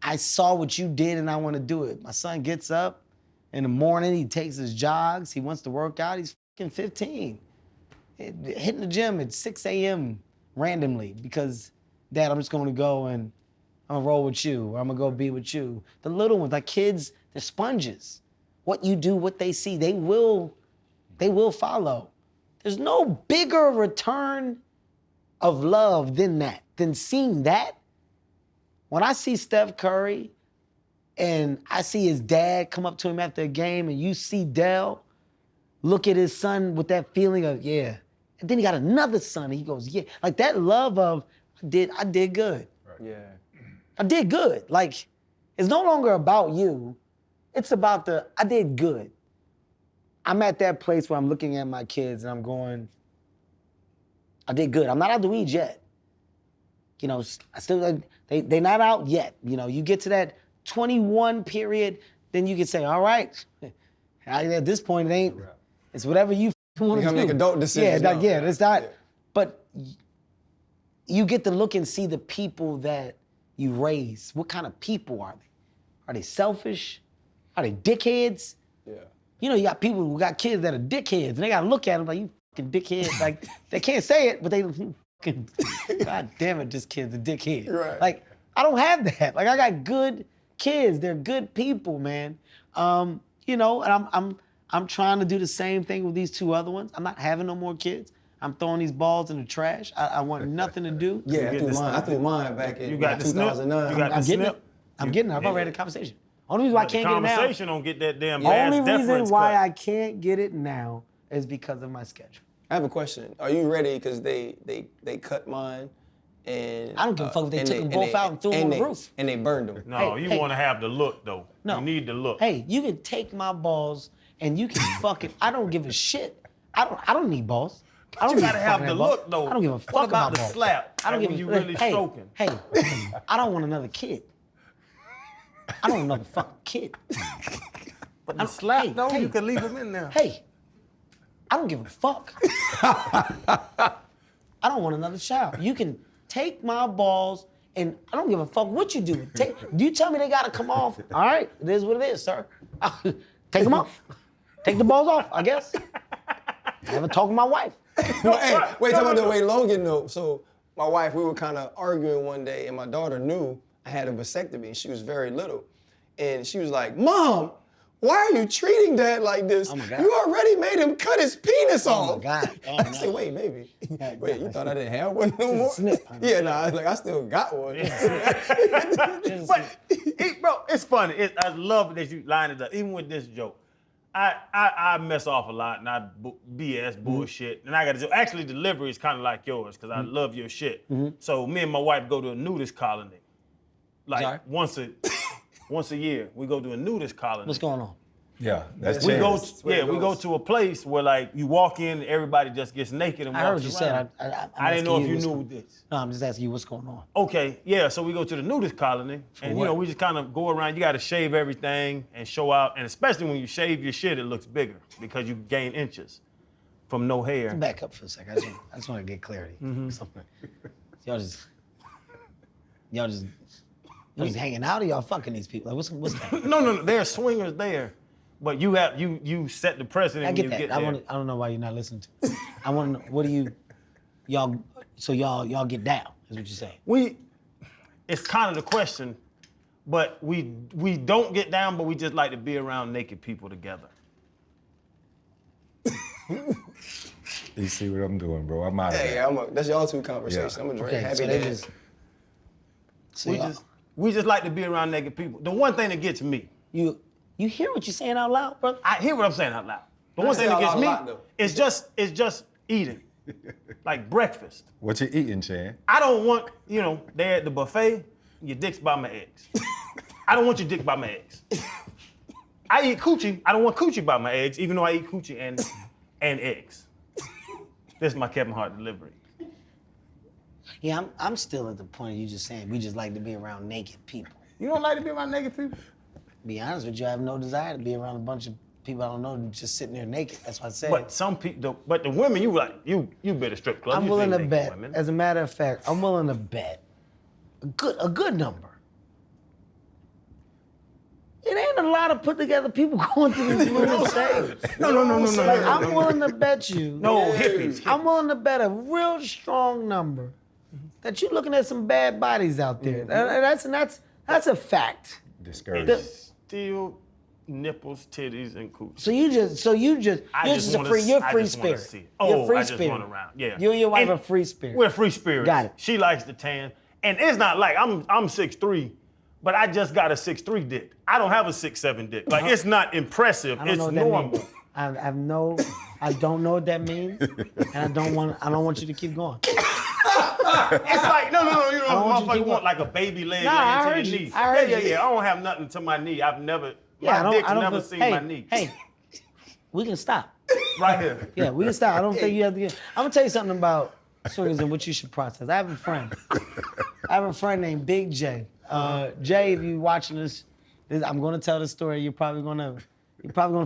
I saw what you did and I want to do it. My son gets up in the morning, he takes his jogs, he wants to work out, he's fucking 15. Hitting the gym at 6 a.m. randomly because, Dad, I'm just gonna go and I'm gonna roll with you, or I'm gonna go be with you. The little ones, like kids, they're sponges. What you do, what they see, they will follow. There's no bigger return of love than that, than seeing that. When I see Steph Curry and I see his dad come up to him after a game and you see Dell look at his son with that feeling of, yeah. And then he got another son and he goes, yeah. Like that love of, I did good. Right. Yeah. I did good. Like, it's no longer about you. It's about I did good. I'm at that place where I'm looking at my kids and I'm going, I did good. I'm not out the weeds yet. You know, they're not out yet. You know, you get to that 21 period, then you can say, all right, at this point it ain't, it's whatever you want to do. Make adult decisions. Yeah, it's not, yeah. But you get to look and see the people that you raise. What kind of people are they? Are they selfish? Are they dickheads? Yeah. You know, you got people who got kids that are dickheads, and they gotta look at them like, you fucking dickhead. Like, they can't say it, but they fucking, God damn it, this kid's a dickhead. Right. Like, I don't have that. Like, I got good kids. They're good people, man. you know, and I'm trying to do the same thing with these 2 other ones. I'm not having no more kids. I'm throwing these balls in the trash. I want nothing to do. Yeah, I threw mine back in You got the snip? 2009. You got the I'm getting snip? it. I'm getting it. I've already had a conversation. Only reason why I But the can't get it now. conversation don't get that damn Only ass reason deference why cut. I can't get it now is because of my schedule. I have a question. Are you ready? Because they cut mine, and I don't give a fuck if they and took them both out and threw them on the roof. and they burned them. No, Hey, you hey. want to have the look though. No. You need the look. Hey, you can take my balls and you can fucking. I don't give a shit. I don't need balls. I don't You give a gotta fuck have about the balls. look though. I don't give a fuck What about the balls. slap? I don't Like give when a you really hey, stroking. Hey, I don't want another kid. I don't want another fucking kid. But the slap hey, though, hey. you can leave them in there. Hey, I don't give a fuck. I don't want another child. You can take my balls and I don't give a fuck what you do. You tell me they gotta come off. All right, it is what it is, sir. Take them off. Take the balls off, I guess. I haven't talked to my wife. No, hey, wait, talk about the way Logan though. So my wife, we were kind of arguing one day, and my daughter knew I had a vasectomy, and she was very little, and she was like, "Mom, why are you treating Dad like this? Oh my God. You already made him cut his penis off." Oh my God. Oh, I no. said, "Wait, baby, Yeah, wait, you thought I didn't have one no more?" Snip. Yeah, nah, I was like, I still got one. But bro, it's funny. I love that you lined it up. Even with this joke, I mess off a lot and I BS bullshit. And I got to do. Actually, delivery is kind of like yours because I love your shit. So me and my wife go to a nudist colony, like Sorry? once a year. We go to a nudist colony. What's going on? Yeah, that's We go, chance. where it we go goes. to a place where like you walk in and everybody just gets naked and I walks heard what you said. around. I'm I didn't know if asking you what's knew this. No, I'm just asking you what's going on. Okay, yeah, so we go to the nudist colony, and what? we just kind of go around. You got to shave everything and show out, and especially when you shave your shit, it looks bigger because you gain inches from no hair. Back up for a second. I just want to get clarity. Something. Y'all just hanging out or y'all fucking these people? Like what's that? No, there are swingers there, but you set the precedent I when get you that. get I there. don't know why you're not listening to me. I want to know, what do you, y'all get down, is what you're saying. It's kind of the question, but we don't get down, but we just like to be around naked people together. You see what I'm doing, bro? I'm out of Hey, there. that's y'all two conversations. Yeah. I'm gonna drink. Okay, Happy so they Dad. just, so We just like to be around naked people. The one thing that gets me, you hear what you're saying out loud, brother? I hear what I'm saying out loud. The I one say thing that out gets loud me a lot, though. is just eating, like breakfast. What you eating, Chan? I don't want, they're at the buffet, your dick's by my eggs. I don't want your dick by my eggs. I eat coochie. I don't want coochie by my eggs, even though I eat coochie and eggs. This is my Kevin Hart delivery. Yeah, I'm still at the point of you just saying we just like to be around naked people. You don't like to be around naked people? Be honest with you, I have no desire to be around a bunch of people I don't know just sitting there naked. That's what I said. But some people, but the women, you been a strip club. I'm You willing to seen bet. naked women. As a matter of fact, I'm willing to bet a good number. It ain't a lot of put together people going through these little things. No. I'm willing to bet you. No, hippies. I'm willing to bet a real strong number that you're looking at some bad bodies out there. And that's a fact. Discouraging. Still nipples, titties, and coochie. So you're just you're free spirit. You're free I just spirit. run around. Yeah. You and your wife And are free spirit. We're free spirits. Got it. She likes the tan. And it's not like I'm 6'3", but I just got a 6'3" dick. I don't have a 6'7" dick. Like it's not impressive. I don't It's know what that normal. means. I don't know what that means, and I don't want you to keep going. It's like, no, you know, don't want you to motherfucker keep want going. like a baby leg Nah, I laying heard to your you. knee. I heard you. Yeah. I don't have nothing to my knee. I've never, Yeah, my dick's I don't never feel- seen hey, my knee. Hey, we can stop. Right here. Yeah, we can stop. I don't think you have to get. I'm gonna tell you something about swingers and what you should process. I have a friend named Big J. Jay, if you're watching this, I'm gonna tell this story. You're probably gonna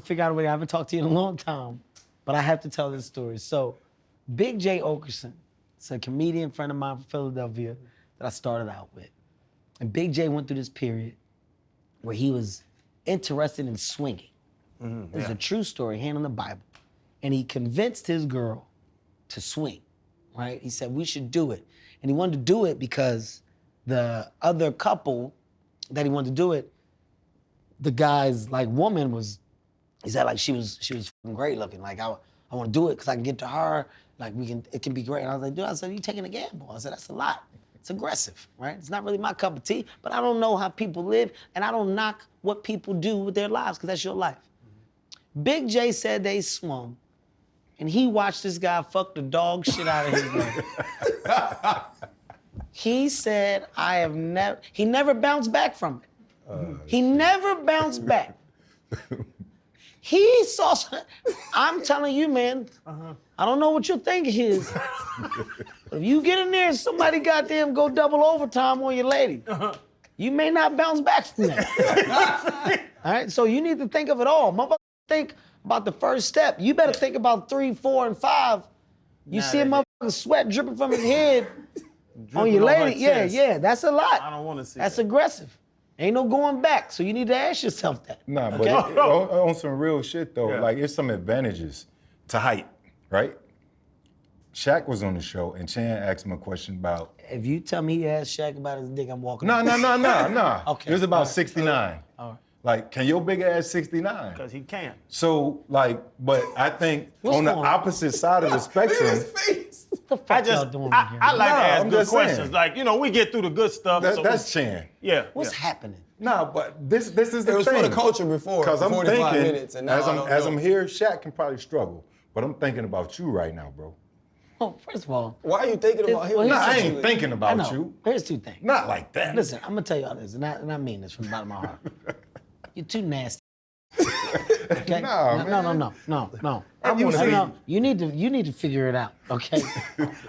figure out a way. I haven't talked to you in a long time, but I have to tell this story. So, Big J Okerson, it's a comedian friend of mine from Philadelphia that I started out with, and Big J went through this period where he was interested in swinging. It's a true story, hand on the Bible. And he convinced his girl to swing, right? He said, we should do it. And he wanted to do it because the other couple that he wanted to do it, the guy's like woman was he said like she was fucking great looking. Like I want to do it because I can get to her. Like it can be great. And I was like, dude, I said, you taking a gamble. I said, that's a lot. It's aggressive, right? It's not really my cup of tea, but I don't know how people live, and I don't knock what people do with their lives, because that's your life. Big J said they swung, and he watched this guy fuck the dog shit out of his leg. He said, he never bounced back from it. He never bounced back. He saw, I'm telling you, man, I don't know what your thinking is. But if you get in there and somebody goddamn go double overtime on your lady, you may not bounce back from that. All right, so you need to think of it all. Motherfucker, think about the first step. You better think about 3, 4, and 5. You see a motherfucking sweat dripping from his head on your lady. Yeah, that's a lot. I don't want to see That's that. aggressive. Ain't no going back, so you need to ask yourself that. Nah, okay? but on some real shit though, like it's some advantages to height, right? Shaq was on the show and Chan asked him a question about. If you tell me he asked Shaq about his dick, I'm walking. No. Okay. It was about 69. All right. Like, can your big ass 69? Because he can. So, like, but I think What's on the going on? opposite side of the spectrum, What the fuck y'all doing in here? I like to Nah, ask I'm good just saying. questions. Like, we get through the good stuff. so that's Chan. Yeah. What's happening? Nah, but this is the It was thing. for the culture before, Because I'm 45 thinking, minutes, and now I don't as know. I'm here, Shaq can probably struggle. But I'm thinking about you right now, bro. Oh, first of all, Why are you thinking about him? Well, Nah, I Essentially, ain't thinking I about know. you. Here's 2 things. Not like that. Listen, I'm gonna tell y'all this, and I mean this from the bottom of my heart. You're too nasty. Okay? Nah, No. I'm gonna see. No, you need to figure it out, okay?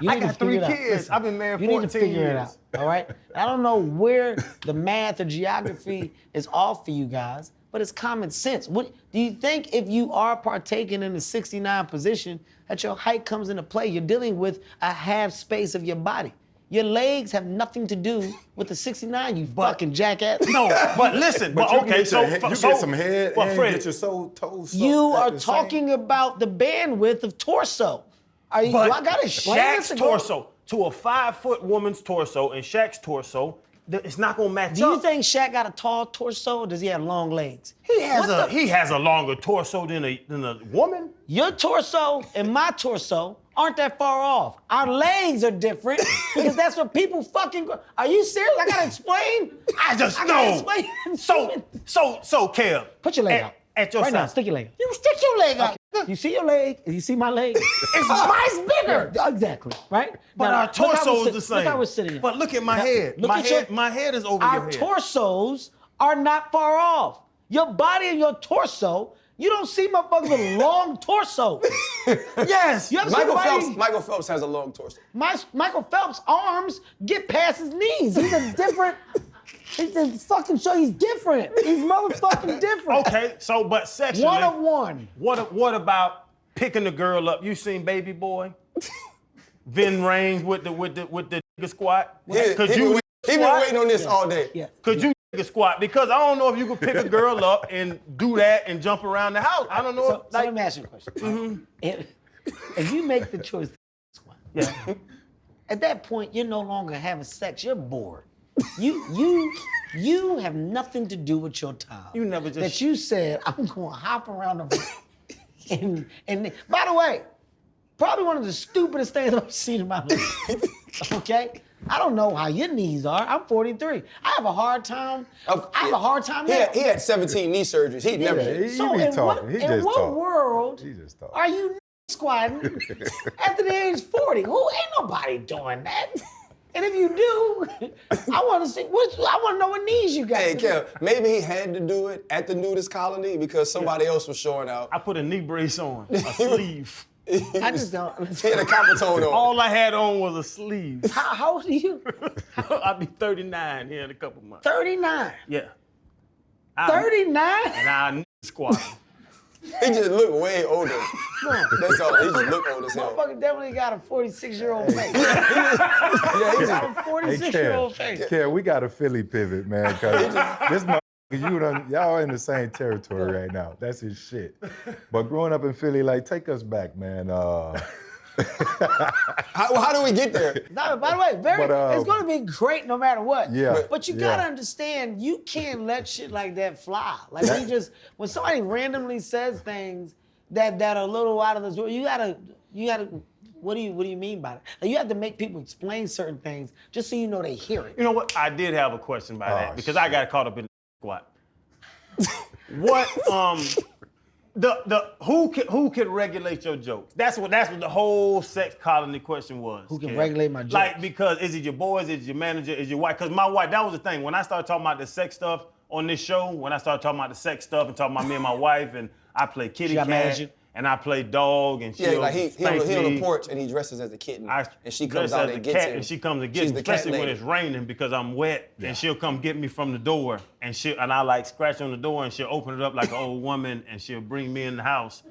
You I need to got figure 3 it out. kids. Listen, I've been married you 14 need to figure years. it out, all right? I don't know where the math or geography is off for you guys, but it's common sense. What do you think if you are partaking in the 69 position that your height comes into play? You're dealing with a half space of your body. Your legs have nothing to do with the 69, you fucking jackass. No, but listen. But but you okay, get so your, you so, get some head but and Freddie, you get your toes. You sucked are at the same- talking about the bandwidth of torso. Are you? but Do I gotta explain Shaq's this? to go- torso to a 5-foot woman's torso and Shaq's torso, it's not gonna match Do you up. think Shaq got a tall torso, or does he have long legs? he has a longer torso than a woman? Your torso and my torso aren't that far off. Our legs are different because that's what people fucking. Are you serious? I gotta explain. I just I know. gotta explain. So Kev. Put your leg out. At your right now, size. stick your leg out. You stick your leg out. You see your leg? You see my leg? Mine's bigger. Yeah, exactly. Right. But Now, our look how we're torso is sit- the same. Look how we're sitting. here. But look at my Now, head. look My at head, your- my head is over your Our head. torsos are not far off. Your body and your torso, you don't see motherfuckers with long torso. Yes. You ever see somebody- Michael Phelps has a long torso. Michael Phelps' arms get past his knees. He's a different. He's a fucking show. He's different. He's motherfucking different. Okay, so but sexually. 1 of 1. What about picking the girl up? You seen Baby Boy? Vin Rames with the nigga squat? He Could been you squat? waiting on this all day. Yeah. Could you nigga squat? Because I don't know if you could pick a girl up and do that and jump around the house. I don't know. So, if, let me ask you a question. If you make the choice to squat, yeah. at that point you're no longer having sex. You're bored. You have nothing to do with your time. You never just- that you said I'm going to hop around the and by the way, probably one of the stupidest things I've seen in my life. Okay, I don't know how your knees are. I'm 43. I have a hard time. Now. He had 17 knee surgeries. He'd never. he So be in talking. what, He in just what talk. world He just talk. are you squatting after the age 40? Who ain't nobody doing that? And if you do, I want to see. I want to know what knees you got. Hey, Kev, maybe he had to do it at the nudist colony because somebody else was showing out. I put a knee brace on, a sleeve. I just don't. He had a coppertone on. All I had on was a sleeve. How old are you? I'll be 39 here in a couple months. 39. Yeah. 39? And I squat. He just looked way older. That's all. He just looked old as hell. Motherfucker definitely got a 46-year-old face. Yeah, he Got a just, 46-year-old face. Kev, we got a Philly pivot, man. Cause this motherfucker, y'all in the same territory right now. That's his shit. But growing up in Philly, like, take us back, man. How do we get there? No, by the way, it's gonna be great no matter what. Yeah, But you gotta understand, you can't let shit like that fly. Like when somebody randomly says things that are a little out of this world, you gotta. What do you mean by that? Like, you have to make people explain certain things just so you know they hear it. You know what? I did have a question about that because I got caught up in the squat. What who could regulate your jokes? That's what the whole sex colony question was. Who can Kev. regulate my jokes? Like, because is it your boys, is it your manager, is your wife? Because my wife, that was the thing. When I started talking about the sex stuff on this show, when I started talking about the sex stuff and talking about me and my wife, and I play kitty cat, manager? and I play dog, and Yeah, like he on the me. porch and he dresses as a kitten, and she comes dress out as and a gets cat, him. and she comes and gets me, especially when it's raining because I'm wet, and she'll come get me from the door, and I like scratch on the door, and she'll open it up like an old woman, and she'll bring me in the house,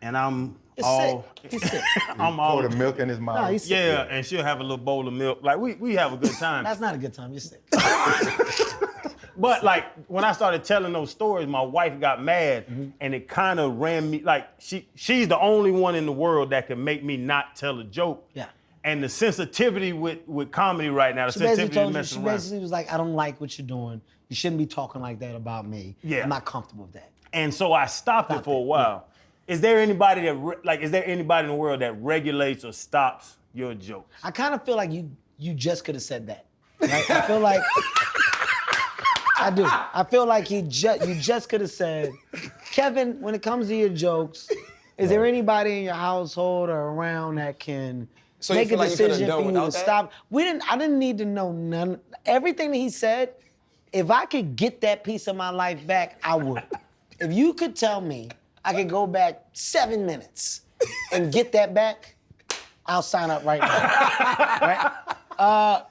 and I'm all sick. He's sick. I'm all Pour the milk in his mouth. No, he's sick. yeah, and she'll have a little bowl of milk. Like we have a good time. That's not a good time. You're sick. But like when I started telling those stories, my wife got mad, and it kind of ran me like she's the only one in the world that can make me not tell a joke. Yeah. And the sensitivity with comedy right now, the She basically sensitivity told is you, messing she around. basically was like, I don't like what you're doing. You shouldn't be talking like that about me. Yeah. I'm not comfortable with that. And so I stopped it for a while. Is there anybody is there anybody in the world that regulates or stops your jokes? I kind of feel like you just could have said that. Right? I feel like I do. I feel like you just could have said, Kevin, when it comes to your jokes, is there anybody in your household or around that can So you make a feel like you coulda decision done for you to without that? stop? I didn't need to know none. Everything that he said, if I could get that piece of my life back, I would. If you could tell me I could go back 7 minutes and get that back, I'll sign up right now. Right?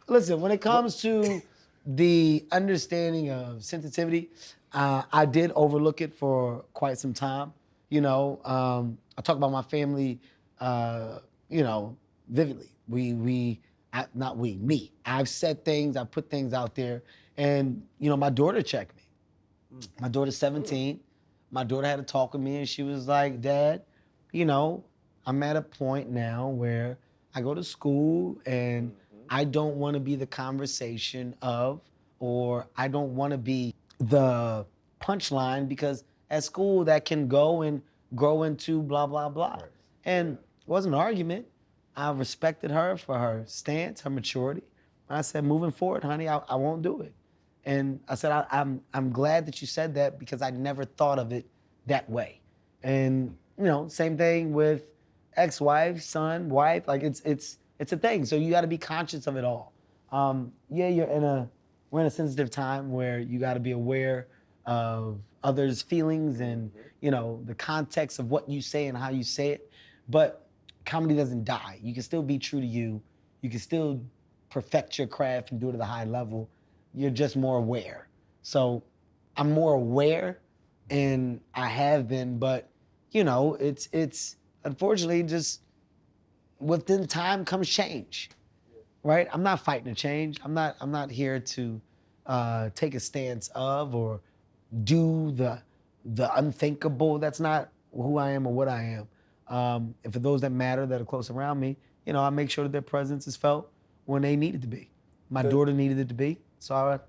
Listen, when it comes to the understanding of sensitivity, I did overlook it for quite some time. You know, I talk about my family, you know, vividly. Me. I've said things, I put things out there, and you know, my daughter checked me. My daughter's 17. My daughter had a talk with me, and she was like, Dad, you know, I'm at a point now where I go to school and I don't want to be the conversation of, or I don't want to be the punchline, because at school that can go and grow into blah, blah, blah. Right. And it wasn't an argument. I respected her for her stance, her maturity. And I said, moving forward, honey, I won't do it. And I said, I'm glad that you said that, because I never thought of it that way. And you know, same thing with ex-wife, son, wife. Like it's a thing. So you got to be conscious of it all. Yeah, we're in a sensitive time where you got to be aware of others' feelings and you know the context of what you say and how you say it. But comedy doesn't die. You can still be true to you. You can still perfect your craft and do it at a high level. You're just more aware. So I'm more aware, and I have been, but you know, it's unfortunately just within time comes change, right? I'm not fighting a change. I'm not here to take a stance of or do the unthinkable. That's not who I am or what I am. And for those that matter that are close around me, you know, I make sure that their presence is felt when they need it to be. My daughter needed it to be, so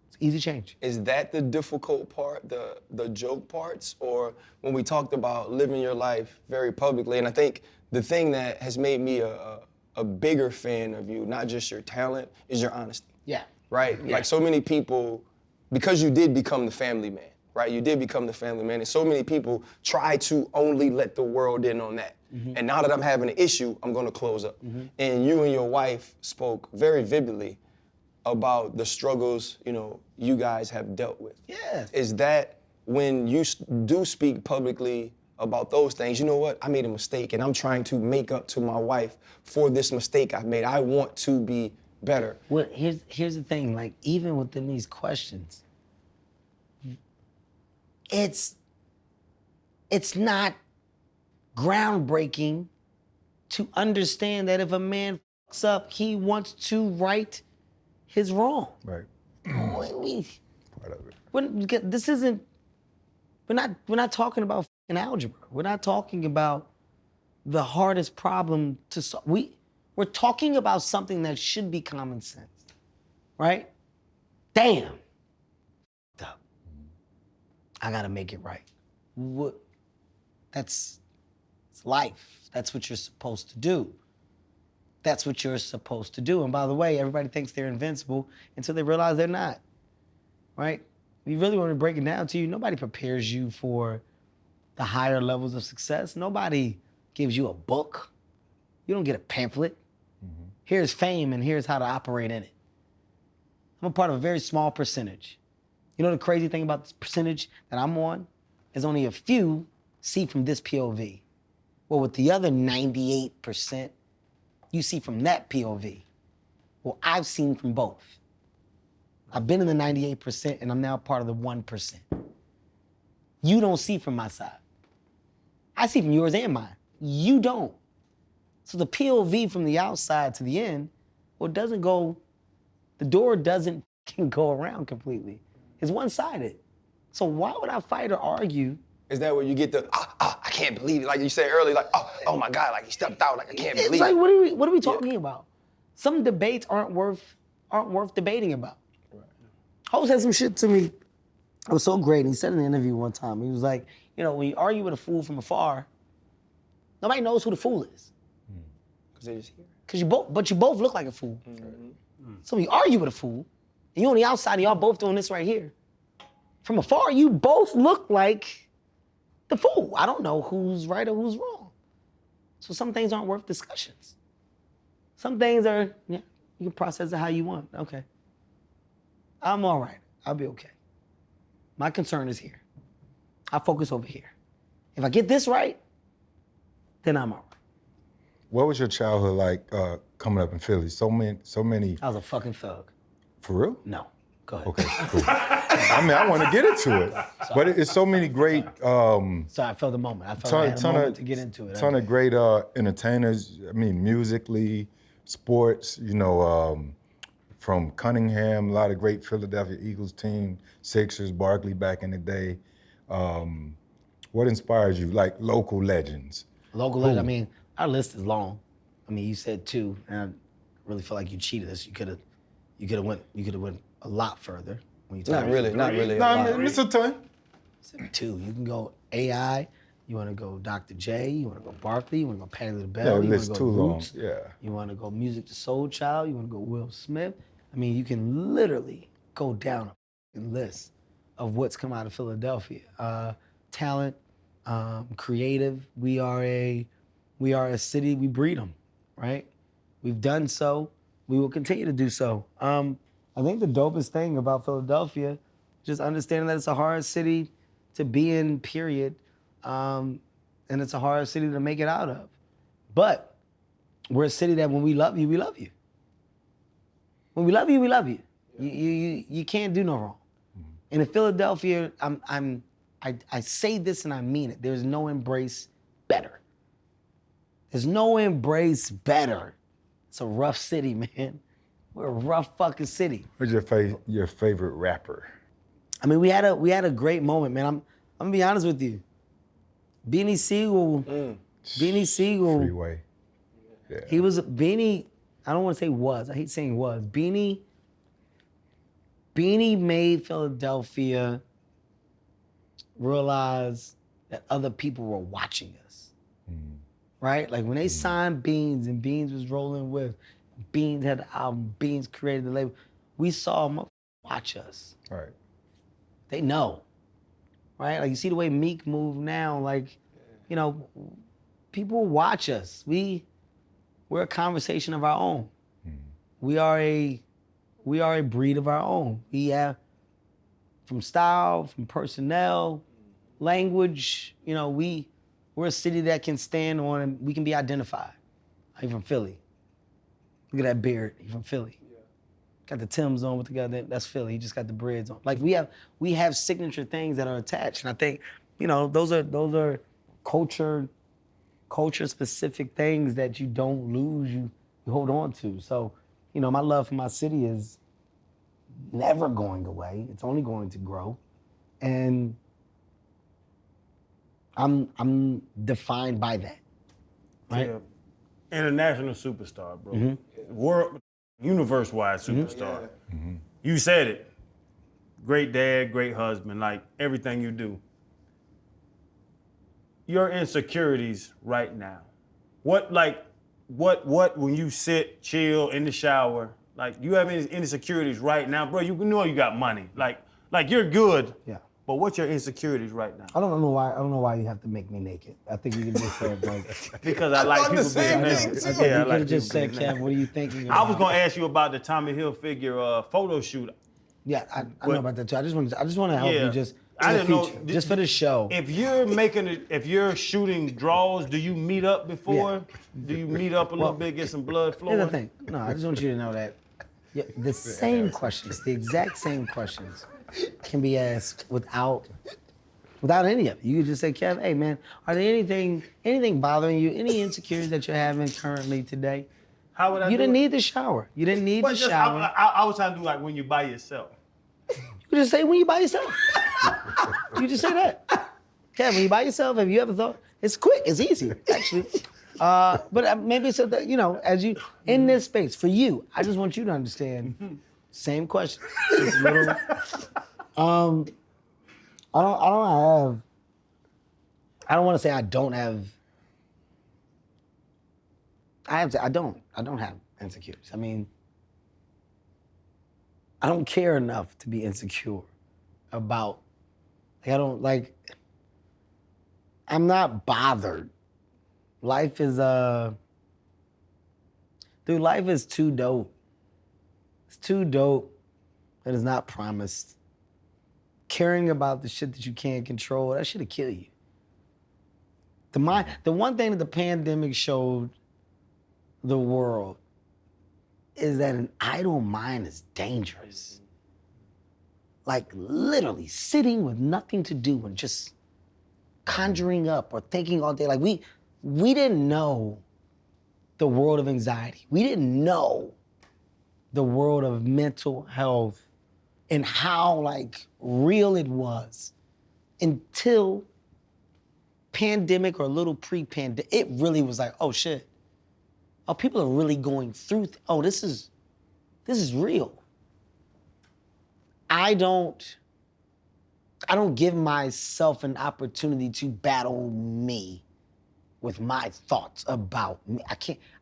it's easy change. Is that the difficult part, the joke parts? Or when we talked about living your life very publicly, and I think the thing that has made me a bigger fan of you, not just your talent, is your honesty. Yeah. Right? Yeah. Like so many people, because you did become the family man, right? You did become the family man, and so many people try to only let the world in on that. And now that I'm having an issue, I'm gonna close up. And you and your wife spoke very vividly about the struggles, you know, you guys have dealt with. Yeah. Is that when you do speak publicly about those things, you know what, I made a mistake and I'm trying to make up to my wife for this mistake I've made. I want to be better. Well, here's the thing, like even within these questions, it's not groundbreaking to understand that if a man fucks up, he wants to right his wrong. Right. Part of it. This isn't. We're not talking about fucking algebra. We're not talking about the hardest problem to solve. We're talking about something that should be common sense, right? Damn. Up. I gotta make it right. What? It's life. That's what you're supposed to do. That's what you're supposed to do. And by the way, everybody thinks they're invincible until they realize they're not, right? If you really want to break it down to you, nobody prepares you for the higher levels of success. Nobody gives you a book. You don't get a pamphlet. Here's fame and here's how to operate in it. I'm a part of a very small percentage. You know the crazy thing about this percentage that I'm on is only a few see from this POV. Well, with the other 98%, you see from that POV. Well, I've seen from both. I've been in the 98% and I'm now part of the 1%. You don't see from my side. I see from yours and mine. You don't. So the POV from the outside to the end, well, the door doesn't go around completely. It's one-sided. So why would I fight or argue? Is that where you get the, I can't believe it, like you said earlier, like, oh my God, like he stepped out, like I can't believe It's like, it. what are we talking about? Some debates aren't worth debating about. Ho said some shit to me. It was so great. And he said in the interview one time, he was like, when you argue with a fool from afar, nobody knows who the fool is. Because they're just here. But you both look like a fool. So when you argue with a fool, and you on the outside, and y'all both doing this right here. From afar, you both look like the fool. I don't know who's right or who's wrong. So some things aren't worth discussions. Some things are, you can process it how you want. Okay. I'm all right. I'll be okay. My concern is here. I focus over here. If I get this right, then I'm all right. What was your childhood like coming up in Philly? So many. I was a fucking thug. For real? No. Go ahead. Okay, cool. I mean, I want to get into it, but it's so many great. Sorry, I felt the moment. I felt I had a moment to get into it. Ton of great entertainers. I mean, musically, sports. From Cunningham, a lot of great Philadelphia Eagles team, Sixers, Barkley back in the day. What inspires you? Like local legends. Local legends. I mean, our list is long. I mean, you said two, and I really feel like you cheated us. You could have went a lot further. When you Not really. No, I mean, it's a ton. Said two. You can go AI. You want to go Dr. J. You want to go Barkley. You want to go Patti LaBelle. Yeah, you want list to go too long. Roots. Yeah. You want to go Music to Soul Child. You want to go Will Smith. I mean, you can literally go down a list of what's come out of Philadelphia. Talent, creative. We are a city. We breed them, right? We've done so. We will continue to do so. I think the dopest thing about Philadelphia, just understanding that it's a hard city to be in, period. And it's a hard city to make it out of. But we're a city that when we love you, we love you. When we love you, we love you. You can't do no wrong. And in Philadelphia, I say this and I mean it. There's no embrace better. There's no embrace better. It's a rough city, man. We're a rough fucking city. Who's your favorite rapper? I mean, we had a great moment, man. I'm gonna be honest with you. Beanie Siegel. Freeway. Yeah. He was Beanie. I don't want to say was. I hate saying was. Beanie made Philadelphia realize that other people were watching us. Right? Like when they signed Beans and Beans was rolling with, Beans had the album, Beans created the label, we saw them watch us. Right. They know. Right? Like you see the way Meek moved now, like, people watch us. We're a conversation of our own. We are a breed of our own. We have from style, from personnel, language, we're a city that can stand on and we can be identified. I'm from Philly. Look at that beard, he's from Philly. Yeah. Got the Timbs on with the guy, that's Philly. He just got the breads on. Like we have signature things that are attached. And I think, those are culture specific things that you don't lose, you hold on to. So, my love for my city is never going away. It's only going to grow. And I'm defined by that. right? Yeah. International superstar, bro. World, universe-wide superstar. You said it. Great dad, great husband, like everything you do. Your insecurities right now. What when you sit, chill in the shower, like you have any insecurities right now, bro? You know you got money. Like you're good. Yeah. But what's your insecurities right now? I don't know why you have to make me naked. I think you can just say like. Because I like thought the people same being thing, naked. too. I think Yeah, I you could like have just people said, being Kev, naked. what are you thinking? I was gonna ask you about the Tommy Hilfiger photo shoot. Yeah, I know about that too. I just want to help Yeah. you just. I in the didn't know- future, just for the show. If you're shooting draws, do you meet up before? Do you meet up a little bit, get some blood flowing? Here's the thing. No, I just want you to know that the same questions, the exact same questions, can be asked without any of it. You could just say, Kev, hey man, are there anything bothering you? Any insecurities that you're having currently today? How would I You do didn't it? need the shower. You didn't need But the just, shower. I was trying to do like when you're by yourself. You just say when you by yourself. You just say that. Kev, when you by yourself, have you ever thought? It's quick, it's easy, actually. But maybe so that, as you, in this space, for you, I just want you to understand, same question. Just a little, I don't want to say I don't have, I don't have insecurities. I mean, I don't care enough to be insecure about, I'm not bothered. Life is life is too dope. It's too dope that it's not promised. Caring about the shit that you can't control, that shit'll kill you. The one thing that the pandemic showed the world is that an idle mind is dangerous. Like literally sitting with nothing to do and just conjuring up or thinking all day. Like we didn't know the world of anxiety. We didn't know the world of mental health and how real it was until pandemic or a little pre-pandemic. It really was like, oh shit. Oh, people are really going through. This is real. I don't give myself an opportunity to battle me with my thoughts about me.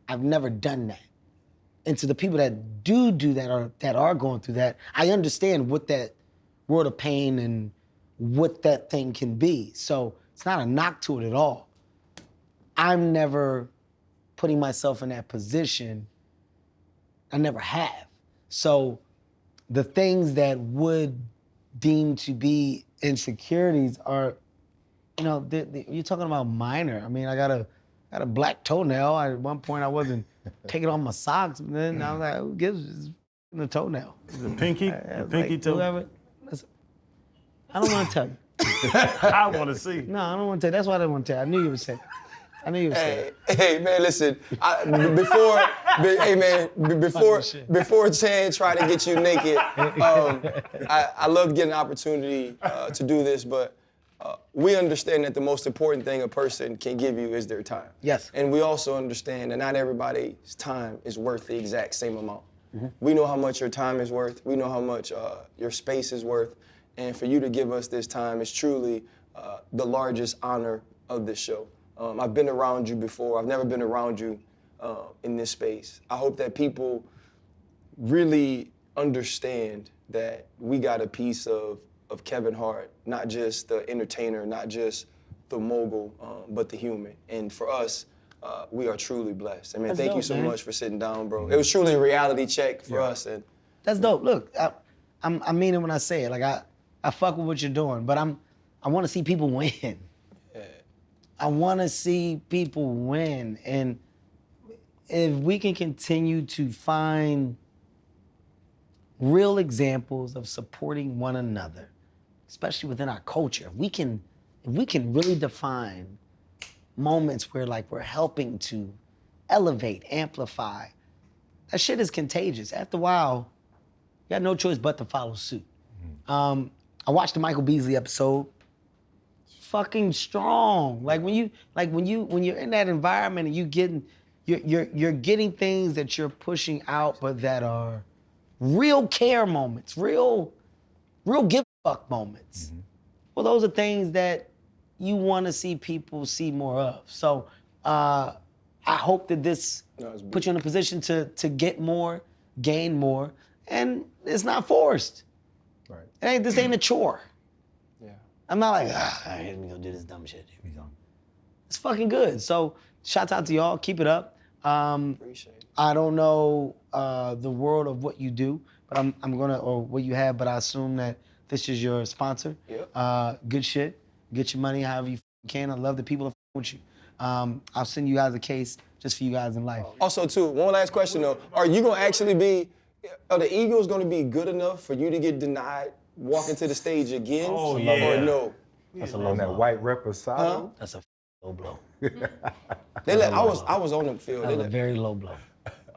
I've never done that. And to the people that do that or that are going through that, I understand what that world of pain and what that thing can be. So it's not a knock to it at all. I'm never putting myself in that position. I never have. So the things that would deem to be insecurities are, you're talking about minor. I mean, I got a black toenail. At one point, I wasn't taking off my socks, and then I was like, who gives it's the toenail? The pinky, the pinky toe. Whoever. Listen, I don't want to tell you. I want to see. No, I don't want to tell you. That's why I didn't want to tell you. I knew you would say it. I knew you would say it. Hey man, listen. Before Chan tried to get you naked, I love getting an opportunity to do this, but we understand that the most important thing a person can give you is their time. Yes. And we also understand that not everybody's time is worth the exact same amount. We know how much your time is worth. We know how much your space is worth. And for you to give us this time is truly the largest honor of this show. I've been around you before. I've never been around you in this space. I hope that people really understand that we got a piece of Kevin Hart, not just the entertainer, not just the mogul, but the human. And for us, we are truly blessed. I mean, That's thank you dope, so man. much for sitting down, bro. It was truly a reality check for us. And That's dope. Look, I mean it when I say it. Like I fuck with what you're doing, but I want to see people win. I want to see people win, and if we can continue to find real examples of supporting one another, especially within our culture, if we can really define moments where we're helping to elevate, amplify, that shit is contagious. After a while, you got no choice but to follow suit. I watched the Michael Beasley episode. fucking strong. Like when you're in that environment and you're getting things that you're pushing out, but that are real care moments, real give a fuck moments. Well, those are things that you want to see people see more of. So I hope that this puts you in a position to get more, gain more, and it's not forced. Right. This ain't a chore. Yeah. I'm not like, let me go do this dumb shit. Here we go. It's fucking good. So shouts out to y'all. Keep it up. Appreciate it. I don't know the world of what you do, but I'm gonna, or what you have, but I assume that this is your sponsor. Yep. Good shit. Get your money however you can. I love the people that with you. I'll send you guys a case just for you guys in life. Also, too, one last question though: are you gonna actually be? Are the Eagles gonna be good enough for you to get denied walking to the stage again? Oh, Or yeah. no? That's a On low that blow. white reposado. That's a low blow. They let, I was on the field. They That's a let, very low blow.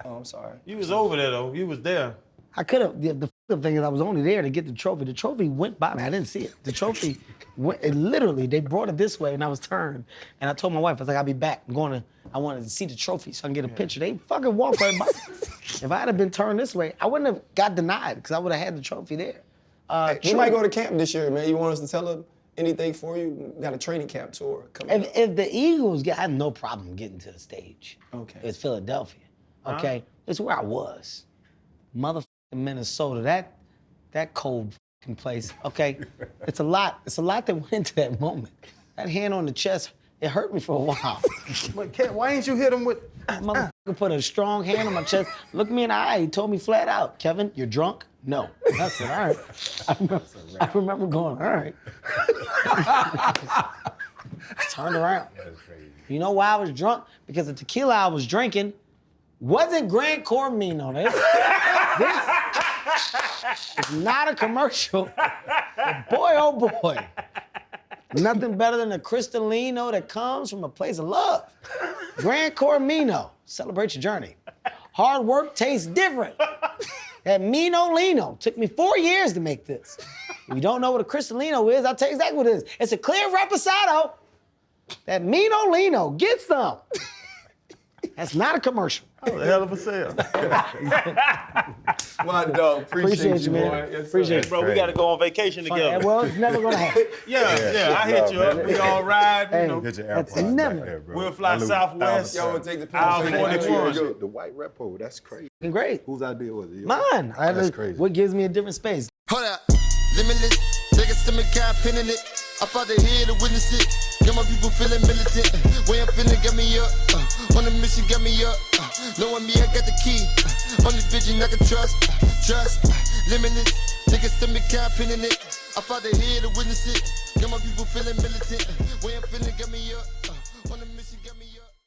oh, I'm sorry. You was over there though. You was there. I could have. The f***ing thing is, I was only there to get the trophy. The trophy went by me. I didn't see it. The trophy went. It literally, they brought it this way, and I was turned. And I told my wife, I was like, I'll be back. I wanted to see the trophy so I can get a picture. They fucking walked right by. If I had been turned this way, I wouldn't have got denied because I would have had the trophy there. We might go to camp this year, man. You want us to tell them anything for you? We got a training camp tour coming up. If the Eagles get, I have no problem getting to the stage. Okay. It's Philadelphia. Okay, it's where I was. Motherfucking Minnesota. That cold fucking place. Okay, it's a lot. It's a lot that went into that moment. That hand on the chest, it hurt me for a while. But Ken, why ain't you hit him with? Motherfucker put a strong hand on my chest, looked me in the eye, he told me flat out, Kevin, you're drunk? No. I said, all right. I remember going, all right. Turned around. That's crazy. You know why I was drunk? Because the tequila I was drinking wasn't Gran Cormino. It's not a commercial. But boy, oh boy. Nothing better than a Cristalino that comes from a place of love. Gran Cormino. Celebrate your journey. Hard work tastes different. That Mino Lino. Took me 4 years to make this. If you don't know what a Cristalino is, I'll tell you exactly what it is. It's a clear reposado. That Mino Lino. Get some. That's not a commercial. Oh, hell of a sale. My dog, appreciate you, man. boy. Yes, Appreciate sir. Bro, we got to go on vacation together. Well, it's never gonna happen. Yeah, I hit you up. We all ride, you know. Get your That's AirPods never- back there, bro. We'll fly I lose Southwest. 1,000%. Y'all want to take the I'll picture? 41. Yo, the white repo, that's crazy. Great. Whose idea was it? Mine. That's crazy. What gives me a different space? Hold up, limitless. Take a stomach, got a pin in it. I fought the head to witness it. Got my people feeling militant. Way I'm feeling, got me up. On the mission, got me up. Knowing me, I got the key. Only vision I can trust. Trust, limitless. Take a stomach, got a pin in it. I fought the head to witness it. Got my people feeling militant. Way I'm feeling, got me up. On the